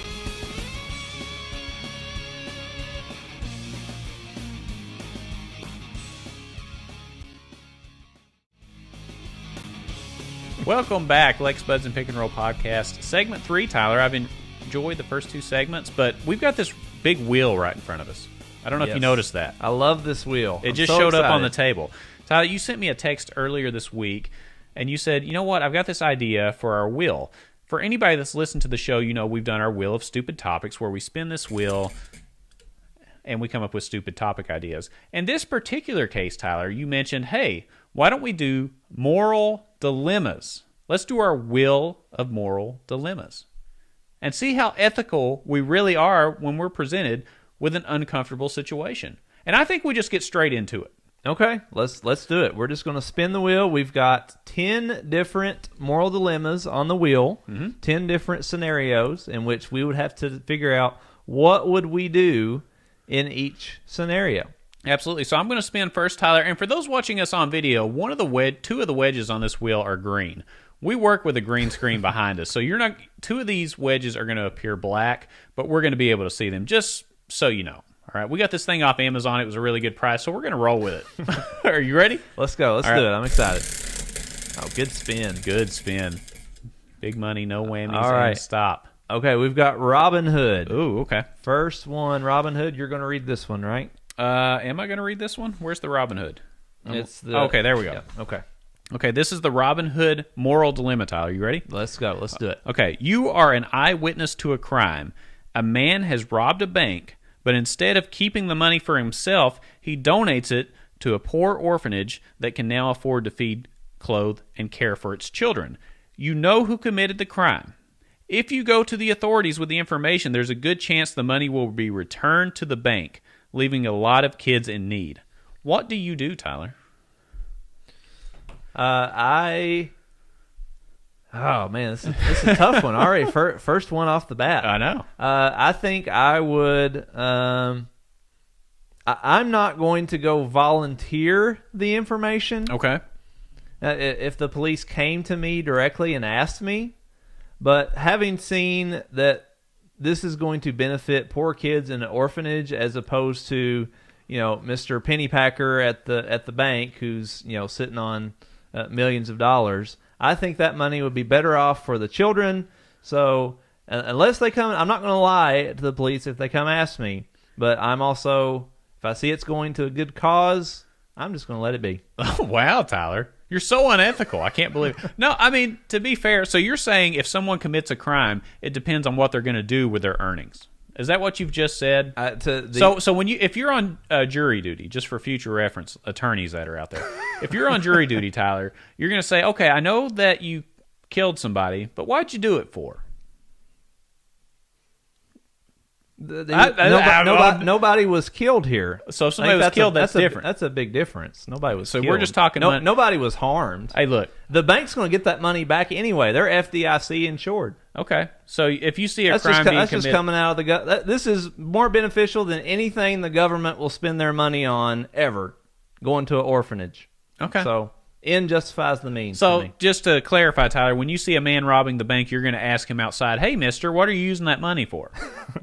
Welcome back, Lex Buds and Pick and Roll podcast. Segment 3, Tyler. I've enjoyed the first 2 segments, but we've got this big wheel right in front of us. I don't know if you noticed that. I love this wheel. It just showed up on the table. Tyler, you sent me a text earlier this week, and you said, you know what, I've got this idea for our wheel. For anybody that's listened to the show, you know we've done our Wheel of Stupid Topics, where we spin this wheel, and we come up with stupid topic ideas. In this particular case, Tyler, you mentioned, hey, why don't we do moral dilemmas? Let's do our Wheel of Moral Dilemmas and see how ethical we really are when we're presented with an uncomfortable situation. And I think we just get straight into it. Okay, let's do it. We're just going to spin the wheel. We've got 10 different moral dilemmas on the wheel, 10 different scenarios in which we would have to figure out what would we do in each scenario. Absolutely. So I'm going to spin first, Tyler. And for those watching us on video, two of the wedges on this wheel are green. We work with a green screen behind us, so two of these wedges are going to appear black, but we're going to be able to see them, just so you know. All right, we got this thing off Amazon. It was a really good price, so we're going to roll with it. Are you ready? Let's go. Let's do it. I'm excited. Oh, good spin. Good spin. Big money, no whammies, all right. And stop. Okay, we've got Robin Hood. Ooh, okay. First one, Robin Hood. You're going to read this one, right? Am I going to read this one? Where's the Robin Hood? Okay, there we go. Yeah, okay, this is the Robin Hood moral dilemma, Tyler. You ready? Let's go. Let's do it. Okay, you are an eyewitness to a crime. A man has robbed a bank, but instead of keeping the money for himself, he donates it to a poor orphanage that can now afford to feed, clothe, and care for its children. You know who committed the crime. If you go to the authorities with the information, there's a good chance the money will be returned to the bank, leaving a lot of kids in need. What do you do, Tyler? Oh, man, this is a tough one. All right, first one off the bat. I know. I think I would... I'm not going to go volunteer the information. Okay. If the police came to me directly and asked me, but having seen that this is going to benefit poor kids in an orphanage as opposed to, Mr. Pennypacker at the bank who's, sitting on millions of dollars, I think that money would be better off for the children. So unless they come, I'm not going to lie to the police if they come ask me, but I'm also, if I see it's going to a good cause, I'm just going to let it be. Oh, wow, Tyler. You're so unethical. I can't believe it. No, I mean, to be fair, so you're saying if someone commits a crime, it depends on what they're going to do with their earnings. Is that what you've just said? So when if you're on jury duty, just for future reference, attorneys that are out there, if you're on jury duty, Tyler, you're going to say, okay, I know that you killed somebody, but why'd you do it for? Nobody was killed here. So if somebody was killed, that's different. That's a big difference. Nobody was killed. So we're just talking nobody was harmed. Hey, look. The bank's going to get that money back anyway. They're FDIC insured. Okay. So if you see a crime being committed... just coming out of the... This is more beneficial than anything the government will spend their money on ever, going to an orphanage. Okay. So... end justifies the means. So, just to clarify, Tyler, when you see a man robbing the bank, you're going to ask him outside, hey, mister, what are you using that money for?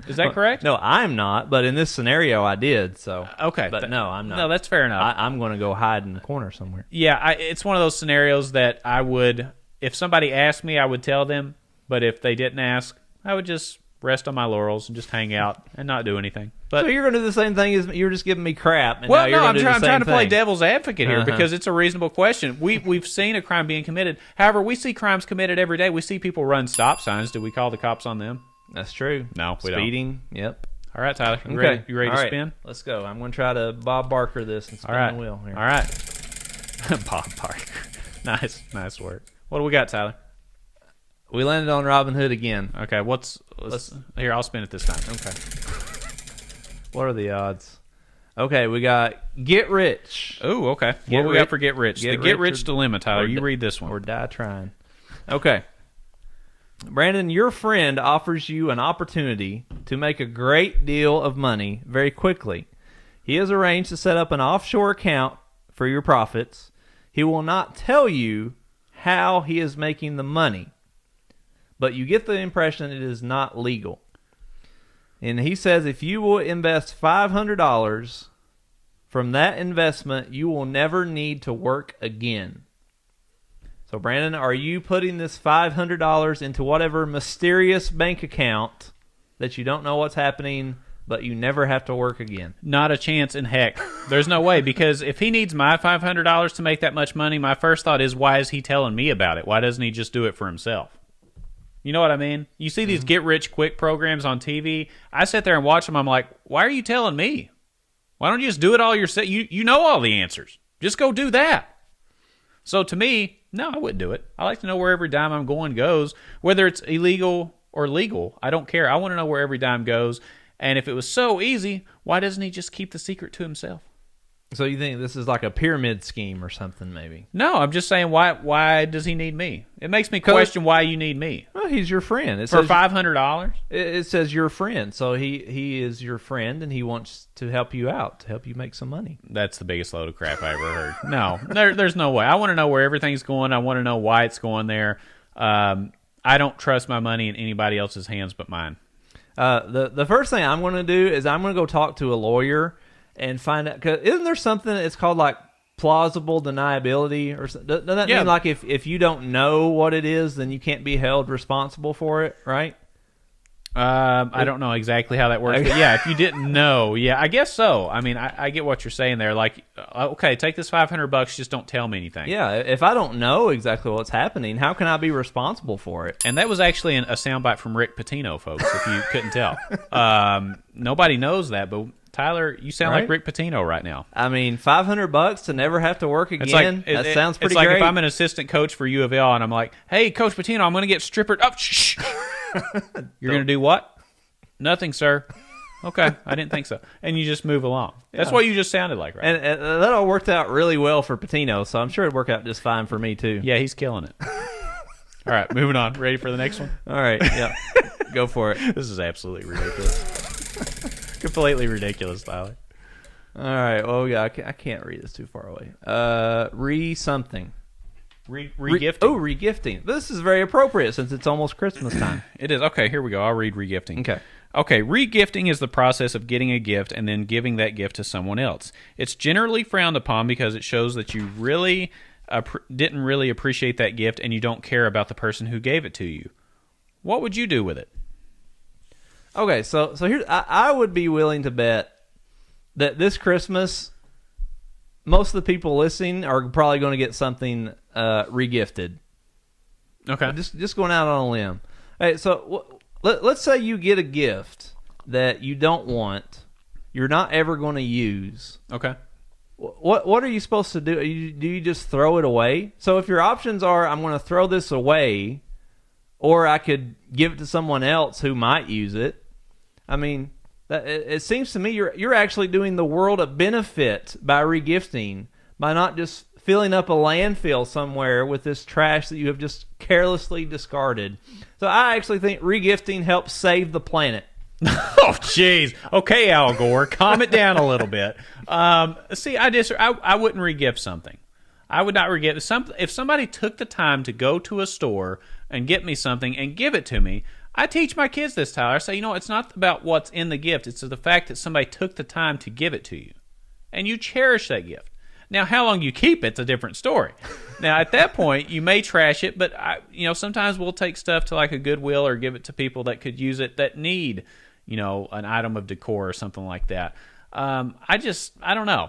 Is that correct? No, I'm not, but in this scenario, I did. So okay. But no, I'm not. No, that's fair enough. I'm going to go hide in the corner somewhere. Yeah, it's one of those scenarios that I would, if somebody asked me, I would tell them, but if they didn't ask, I would just rest on my laurels and just hang out and not do anything. But so you're going to do the same thing as you're just giving me crap. And well, now you're I'm I'm trying to play devil's advocate here because it's a reasonable question. We've seen a crime being committed. However, we see crimes committed every day. We see people run stop signs. Do we call the cops on them? That's true. No, we don't. Speeding. Yep. All right, Tyler. You okay. ready to spin? Let's go. I'm going to try to Bob Barker this and spin the wheel here. All right. Bob Barker. Nice work. What do we got, Tyler? We landed on Robin Hood again. Okay, here, I'll spin it this time. Okay. What are the odds? Okay, we got Get Rich. Oh, okay. What we got for Get Rich? The Get Rich dilemma, Tyler. You read this one. Or die trying. Okay. Brandon, your friend offers you an opportunity to make a great deal of money very quickly. He has arranged to set up an offshore account for your profits. He will not tell you how he is making the money, but you get the impression it is not legal. And he says if you will invest $500 from that investment, you will never need to work again. So, Brandon, are you putting this $500 into whatever mysterious bank account that you don't know what's happening, but you never have to work again? Not a chance in heck. There's no way, because if he needs my $500 to make that much money, my first thought is, why is he telling me about it? Why doesn't he just do it for himself? You know what I mean? You see these get-rich-quick programs on TV. I sit there and watch them. I'm like, why are you telling me? Why don't you just do it all yourself? You know all the answers. Just go do that. So to me, no, I wouldn't do it. I like to know where every dime I'm going goes. Whether it's illegal or legal, I don't care. I want to know where every dime goes. And if it was so easy, why doesn't he just keep the secret to himself? So you think this is like a pyramid scheme or something, maybe? No, I'm just saying, why does he need me? It makes me question why you need me. Well, he's your friend. For $500? It says your friend. So he is your friend, and he wants to help you out, to help you make some money. That's the biggest load of crap I ever heard. No, there's no way. I want to know where everything's going. I want to know why it's going there. I don't trust my money in anybody else's hands but mine. The first thing I'm going to do is I'm going to go talk to a lawyer and find out, because isn't there something it's called like plausible deniability, or doesn't that mean like if you don't know what it is, then you can't be held responsible for it, right? I don't know exactly how that works, but yeah, if you didn't know, yeah, I guess so. I mean, I get what you're saying there. Like, okay, take this $500, just don't tell me anything. Yeah, if I don't know exactly what's happening, how can I be responsible for it? And that was actually a soundbite from Rick Pitino, folks, if you couldn't tell. Nobody knows that, but Tyler, you sound like Rick Pitino right now. I mean, $500 to never have to work again. That sounds pretty great. It's like if I'm an assistant coach for U of L and I'm like, "Hey, Coach Pitino, I'm going to get strippered up." Shh. You're going to do what? Nothing, sir. Okay, I didn't think so. And you just move along. That's what you just sounded like, right? And that all worked out really well for Pitino, so I'm sure it'd work out just fine for me too. Yeah, he's killing it. All right, moving on. Ready for the next one? All right, yeah, go for it. This is absolutely ridiculous. Completely ridiculous, Tyler. All right. Well, yeah, I can't read this too far away. Regifting. Regifting. This is very appropriate since it's almost Christmas time. It is. Okay, here we go. I'll read regifting. Okay, regifting is the process of getting a gift and then giving that gift to someone else. It's generally frowned upon because it shows that you really didn't really appreciate that gift and you don't care about the person who gave it to you. What would you do with it? Okay, so here I would be willing to bet that this Christmas, most of the people listening are probably going to get something regifted. Okay, just going out on a limb. Hey, so let's say you get a gift that you don't want, you're not ever going to use. Okay, what are you supposed to do? Do you just throw it away? So if your options are, I'm going to throw this away, or I could give it to someone else who might use it. I mean, it seems to me you're actually doing the world a benefit by regifting, by not just filling up a landfill somewhere with this trash that you have just carelessly discarded. So I actually think regifting helps save the planet. Oh, jeez. Okay, Al Gore, calm it down a little bit. See, I wouldn't regift something. I would not regift if somebody took the time to go to a store and get me something and give it to me. I teach my kids this, Tyler. I say, it's not about what's in the gift. It's the fact that somebody took the time to give it to you. And you cherish that gift. Now, how long you keep it's a different story. Now, at that point, you may trash it, but sometimes we'll take stuff to like a Goodwill or give it to people that could use it that need, an item of decor or something like that. I don't know.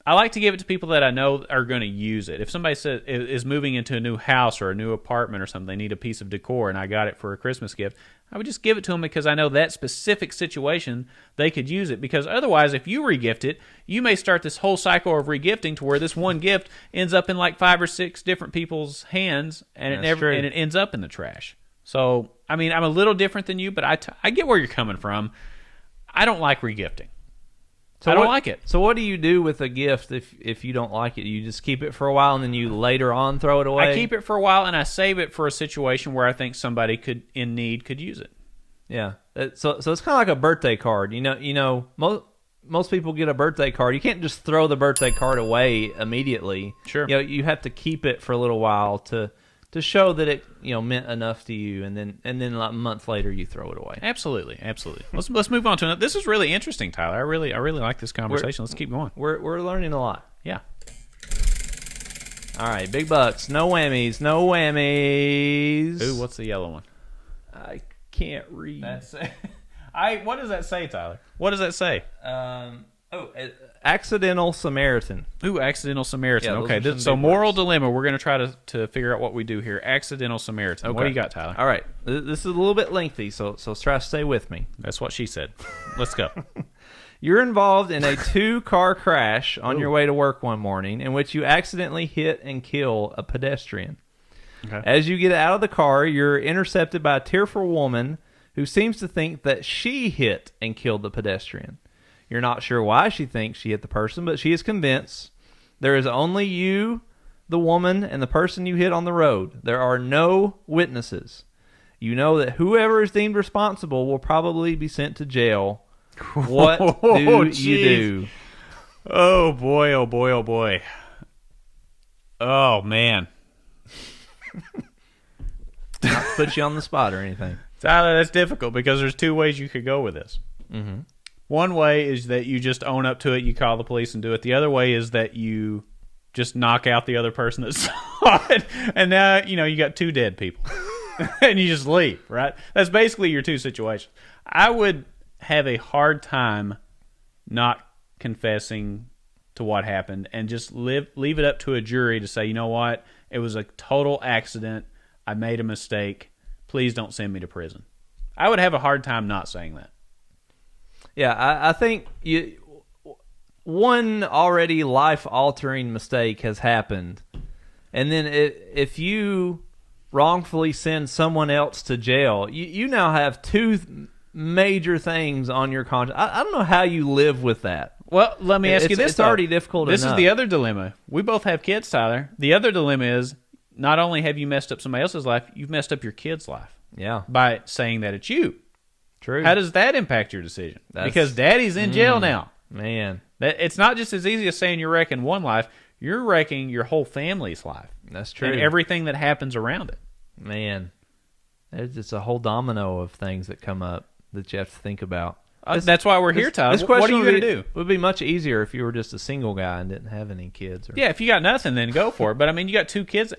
I like to give it to people that I know are going to use it. If somebody is moving into a new house or a new apartment or something, they need a piece of decor, and I got it for a Christmas gift, I would just give it to them because I know that specific situation, they could use it. Because otherwise, if you regift it, you may start this whole cycle of regifting to where this one gift ends up in like 5 or 6 different people's hands, and it ends up in the trash. So, I mean, I'm a little different than you, but I get where you're coming from. I don't like regifting. I don't like it. So what do you do with a gift if you don't like it? You just keep it for a while and then you later on throw it away? I keep it for a while and I save it for a situation where I think somebody could use it. Yeah. So it's kind of like a birthday card. Most people get a birthday card. You can't just throw the birthday card away immediately. Sure. You have to keep it for a little while to show that it meant enough to you, and then like a month later you throw it away. Absolutely. Let's move on to another. This is really interesting, Tyler. I really like this conversation. Let's keep going. We're learning a lot. Yeah. All right, big bucks. No whammies. Ooh, what's the yellow one? I can't read. What does that say, Tyler? What does that say? Accidental Samaritan. Ooh, accidental Samaritan. Yeah, okay, so moral dilemma. We're going to try to figure out what we do here. Accidental Samaritan. Okay. What do you got, Tyler? All right, this is a little bit lengthy, so try to stay with me. That's what she said. Let's go. You're involved in a 2-car crash on your way to work one morning in which you accidentally hit and kill a pedestrian. Okay. As you get out of the car, you're intercepted by a tearful woman who seems to think that she hit and killed the pedestrian. You're not sure why she thinks she hit the person, but she is convinced there is only you, the woman, and the person you hit on the road. There are no witnesses. You know that whoever is deemed responsible will probably be sent to jail. What do you do? Oh, boy, oh, boy, oh, boy. Oh, man. Not to put you on the spot or anything. Tyler, that's difficult because there's 2 ways you could go with this. Mm-hmm. One way is that you just own up to it, you call the police and do it. The other way is that you just knock out the other person that saw it, and now you got 2 dead people, and you just leave. Right? That's basically your 2 situations. I would have a hard time not confessing to what happened and just leave it up to a jury to say, you know what, it was a total accident. I made a mistake. Please don't send me to prison. I would have a hard time not saying that. Yeah, I think one already life-altering mistake has happened. And then if you wrongfully send someone else to jail, you now have 2 major things on your conscience. I don't know how you live with that. Well, let me ask you this. It's already difficult enough. This is the other dilemma. We both have kids, Tyler. The other dilemma is not only have you messed up somebody else's life, you've messed up your kid's life. Yeah. By saying that it's you. True. How does that impact your decision? Because daddy's in jail now. Man. It's not just as easy as saying you're wrecking one life. You're wrecking your whole family's life. That's true. And everything that happens around it. Man. There's just a whole domino of things that come up that you have to think about. That's why we're here, Tyler. What are you going to do? It would be much easier if you were just a single guy and didn't have any kids. Yeah, if you got nothing, then go for it. But, I mean, you got 2 kids.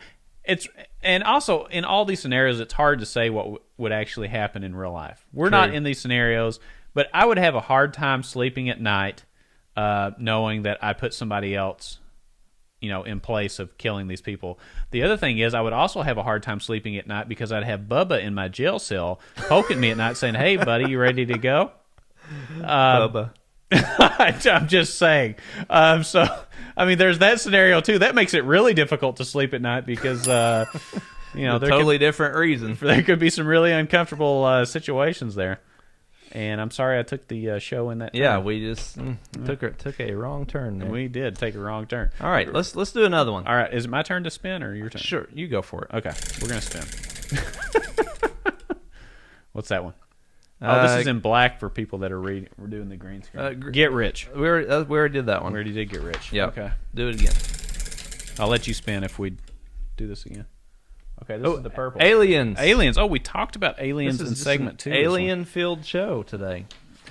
And also, in all these scenarios, it's hard to say what would actually happen in real life. We're not in these scenarios, but I would have a hard time sleeping at night knowing that I put somebody else, in place of killing these people. The other thing is I would also have a hard time sleeping at night because I'd have Bubba in my jail cell poking me at night saying, hey, buddy, you ready to go? Bubba. I'm just saying. So, I mean, there's that scenario too. That makes it really difficult to sleep at night because, totally different reason. There could be some really uncomfortable situations there. And I'm sorry I took the show in that. Yeah, we just took a wrong turn there. We did take a wrong turn. All right, let's do another one. All right, is it my turn to spin or your turn? Sure, you go for it. Okay, we're gonna spin. What's that one? Oh, this is in black for people that are reading. We're doing the green screen. Get rich. We already did that one. We already did get rich. Yeah. Okay. Do it again. I'll let you spin if we do this again. Okay, this is the purple. Aliens. Aliens. Oh, we talked about aliens in segment 2. Alien-filled show today.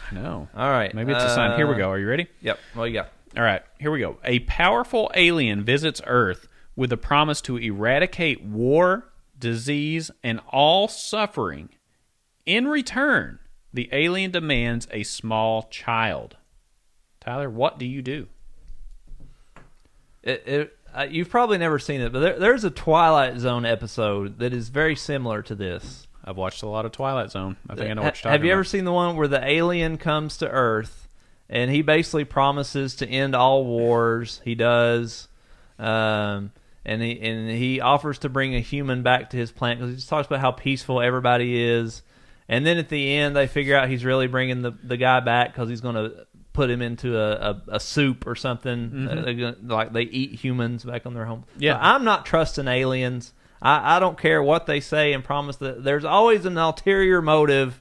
I know. All right. Maybe it's a sign. Here we go. Are you ready? Yep. What you got? All right. Here we go. A powerful alien visits Earth with a promise to eradicate war, disease, and all suffering. In return, the alien demands a small child. Tyler, what do you do? You've probably never seen it, but there's a Twilight Zone episode that is very similar to this. I've watched a lot of Twilight Zone. I think I know what you're talking about. Have you ever seen the one where the alien comes to Earth and he basically promises to end all wars? He does, and he offers to bring a human back to his planet because he just talks about how peaceful everybody is. And then at the end, they figure out he's really bringing the guy back because he's going to put him into a soup or something. Like they eat humans back on their home. Yeah, so I'm not trusting aliens. I don't care what they say and promise that there's always an ulterior motive.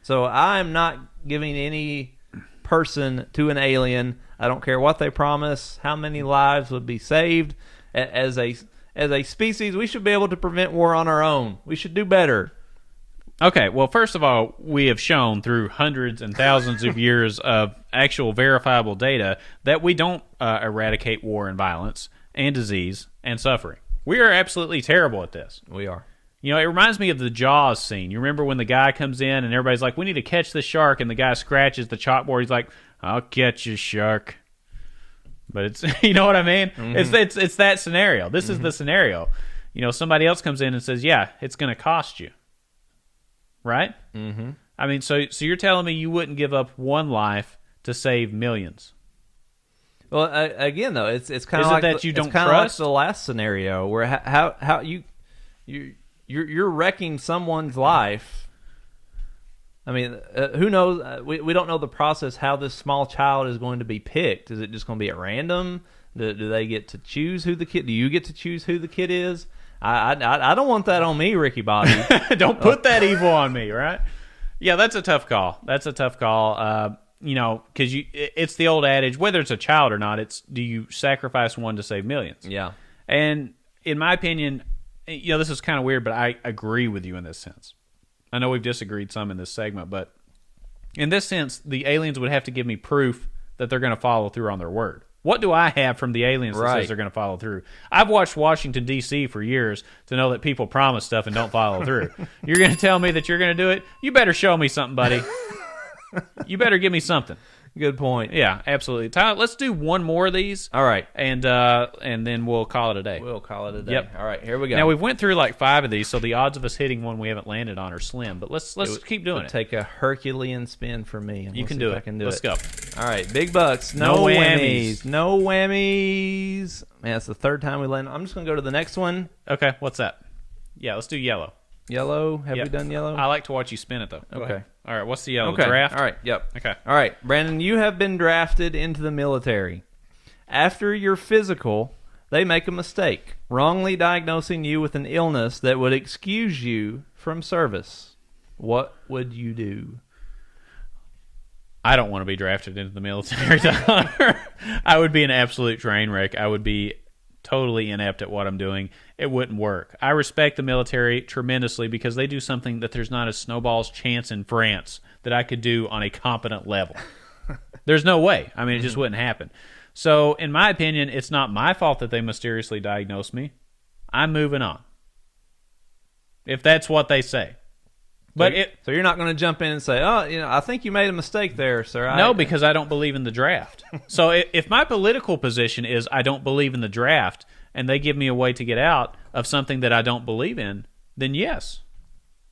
So I'm not giving any person to an alien. I don't care what they promise, how many lives would be saved. As a species, we should be able to prevent war on our own. We should do better. Okay, well, first of all, we have shown through hundreds and thousands of years of actual verifiable data that we don't eradicate war and violence and disease and suffering. We are absolutely terrible at this. We are. You know, it reminds me of the Jaws scene. You remember when the guy comes in and everybody's like, we need to catch this shark, and the guy scratches the chalkboard. He's like, I'll catch you, shark. But it's, you know what I mean? Mm-hmm. It's that scenario. This is the scenario. You know, somebody else comes in and says, yeah, it's going to cost you. Right? Mm-hmm. I mean, so you're telling me you wouldn't give up one life to save millions? Well, again, though, it's kind of like that you don't it's kind of like trust the last scenario where how you're wrecking someone's life. I mean, who knows? We don't know the process how this small child is going to be picked. Is it just going to be at random? Do they get to choose who the kid? Do you get to choose who the kid is? I don't want that on me, Ricky Bobby. Don't put that evil on me, right? Yeah, that's a tough call. That's a tough call. You know, because it's the old adage, whether it's a child or not, it's do you sacrifice one to save millions? Yeah. And in my opinion, you know, this is kind of weird, but I agree with you in this sense. I know we've disagreed some in this segment, but in this sense, the aliens would have to give me proof that they're going to follow through on their word. What do I have from the aliens that says they're going to follow through? I've watched Washington, D.C. for years to know that people promise stuff and don't follow through. You're going to tell me that you're going to do it? You better show me something, buddy. You better give me something. Good point. Yeah, absolutely. Tyler, let's do one more of these. All right. And then we'll call it a day. We'll call it a day. Yep. All right, here we go. Now, we've went through like 5 of these, so the odds of us hitting one we haven't landed on are slim. But let's keep doing it. Take a Herculean spin for me. You can do it. I can do let's it. go. All right, big bucks. No whammies. No whammies. Man, it's the third time we landed. I'm just going to go to the next one. Okay, what's that? Yeah, let's do yellow. Yellow? Have we done yellow? I like to watch you spin it, though. Go okay. ahead. All right, what's the yellow? Okay. The draft? All right, yep. Okay. All right, Brandon, you have been drafted into the military. After your physical, they make a mistake, wrongly diagnosing you with an illness that would excuse you from service. What would you do? I don't want to be drafted into the military. I would be an absolute train wreck. I would be totally inept at what I'm doing. It wouldn't work. I respect the military tremendously because they do something that there's not a snowball's chance in France that I could do on a competent level. There's no way. I mean, it just wouldn't happen. So, in my opinion, it's not my fault that they mysteriously diagnosed me. I'm moving on. If that's what they say. But so you're not going to jump in and say, "Oh, you know, I think you made a mistake there, sir." No, because I don't believe in the draft. So if my political position is I don't believe in the draft, and they give me a way to get out of something that I don't believe in, then yes.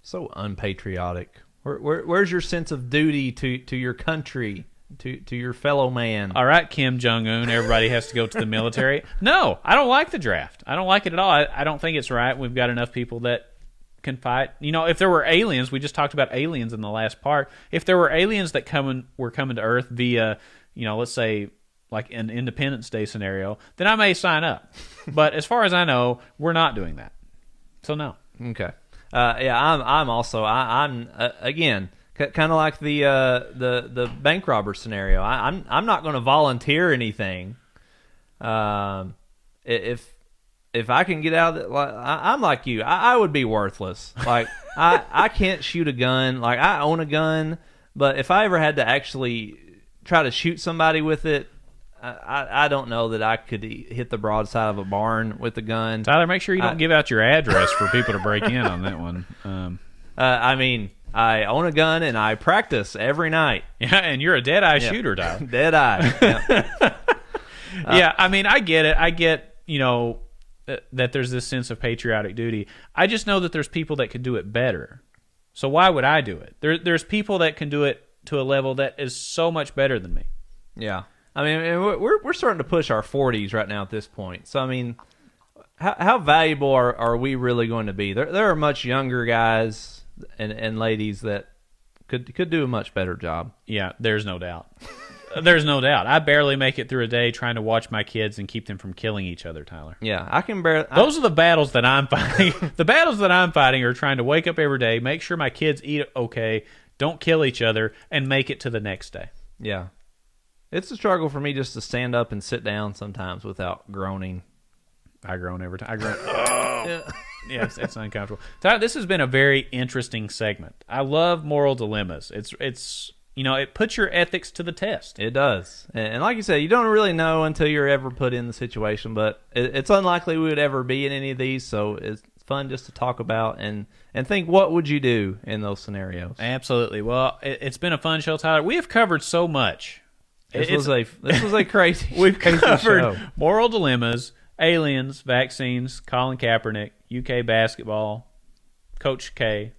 So unpatriotic. Where's your sense of duty to your country, to your fellow man? All right, Kim Jong-un, everybody has to go to the military. No, I don't like the draft. I don't like it at all. I don't think it's right. We've got enough people that can fight. You know, if there were aliens, we just talked about aliens in the last part. If there were aliens that were coming to Earth via, you know, let's say like an Independence Day scenario, then I may sign up. But as far as I know, we're not doing that. So no. Okay. I'm also again kind of like the bank robber scenario. I'm not going to volunteer anything. If I can get out of it, I'm like you. I would be worthless. Like I can't shoot a gun. Like I own a gun, but if I ever had to actually try to shoot somebody with it, I don't know that I could hit the broadside of a barn with a gun. Tyler, make sure you don't give out your address for people to break in on that one. I mean, I own a gun and I practice every night. Yeah, and you're a dead-eye shooter, Tyler. Dead-eye. Yeah. Yeah, I mean, I get it. I get, that there's this sense of patriotic duty. I just know that there's people that could do it better. So why would I do it? There's people that can do it to a level that is so much better than me. Yeah. I mean, we're starting to push our 40s right now at this point. So, I mean, how valuable are we really going to be? There are much younger guys and ladies that could do a much better job. Yeah, there's no doubt. There's no doubt. I barely make it through a day trying to watch my kids and keep them from killing each other, Tyler. Yeah, I can barely. Those are the battles that I'm fighting. The battles that I'm fighting are trying to wake up every day, make sure my kids eat okay, don't kill each other, and make it to the next day. Yeah. It's a struggle for me just to stand up and sit down sometimes without groaning. I groan every time. I groan. Oh. Yeah, it's uncomfortable. Tyler, this has been a very interesting segment. I love moral dilemmas. It's it puts your ethics to the test. It does. And like you said, you don't really know until you're ever put in the situation, but it's unlikely we would ever be in any of these, so it's fun just to talk about and think, what would you do in those scenarios? Absolutely. Well, it's been a fun show, Tyler. We have covered so much. This was a crazy We've crazy covered show. Moral dilemmas, aliens, vaccines, Colin Kaepernick, UK basketball, Coach K.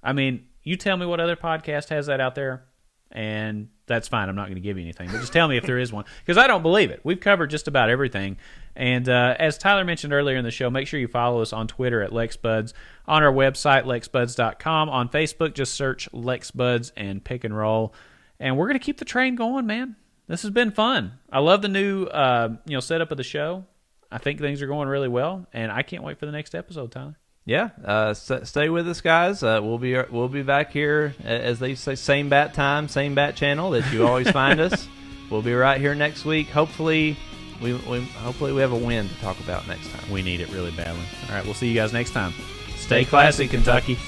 I mean, you tell me what other podcast has that out there, and that's fine. I'm not going to give you anything, but just tell me if there is one, because I don't believe it. We've covered just about everything. And as Tyler mentioned earlier in the show, make sure you follow us on Twitter at LexBuds, on our website, lexbuds.com. On Facebook, just search LexBuds and Pick and Roll. And we're going to keep the train going, man. This has been fun. I love the new setup of the show. I think things are going really well, and I can't wait for the next episode, Tyler. Yeah, stay with us, guys. We'll be back here, as they say, same bat time, same bat channel that you always find us. We'll be right here next week. Hopefully we have a win to talk about next time. We need it really badly. All right, we'll see you guys next time. Stay classy, Kentucky.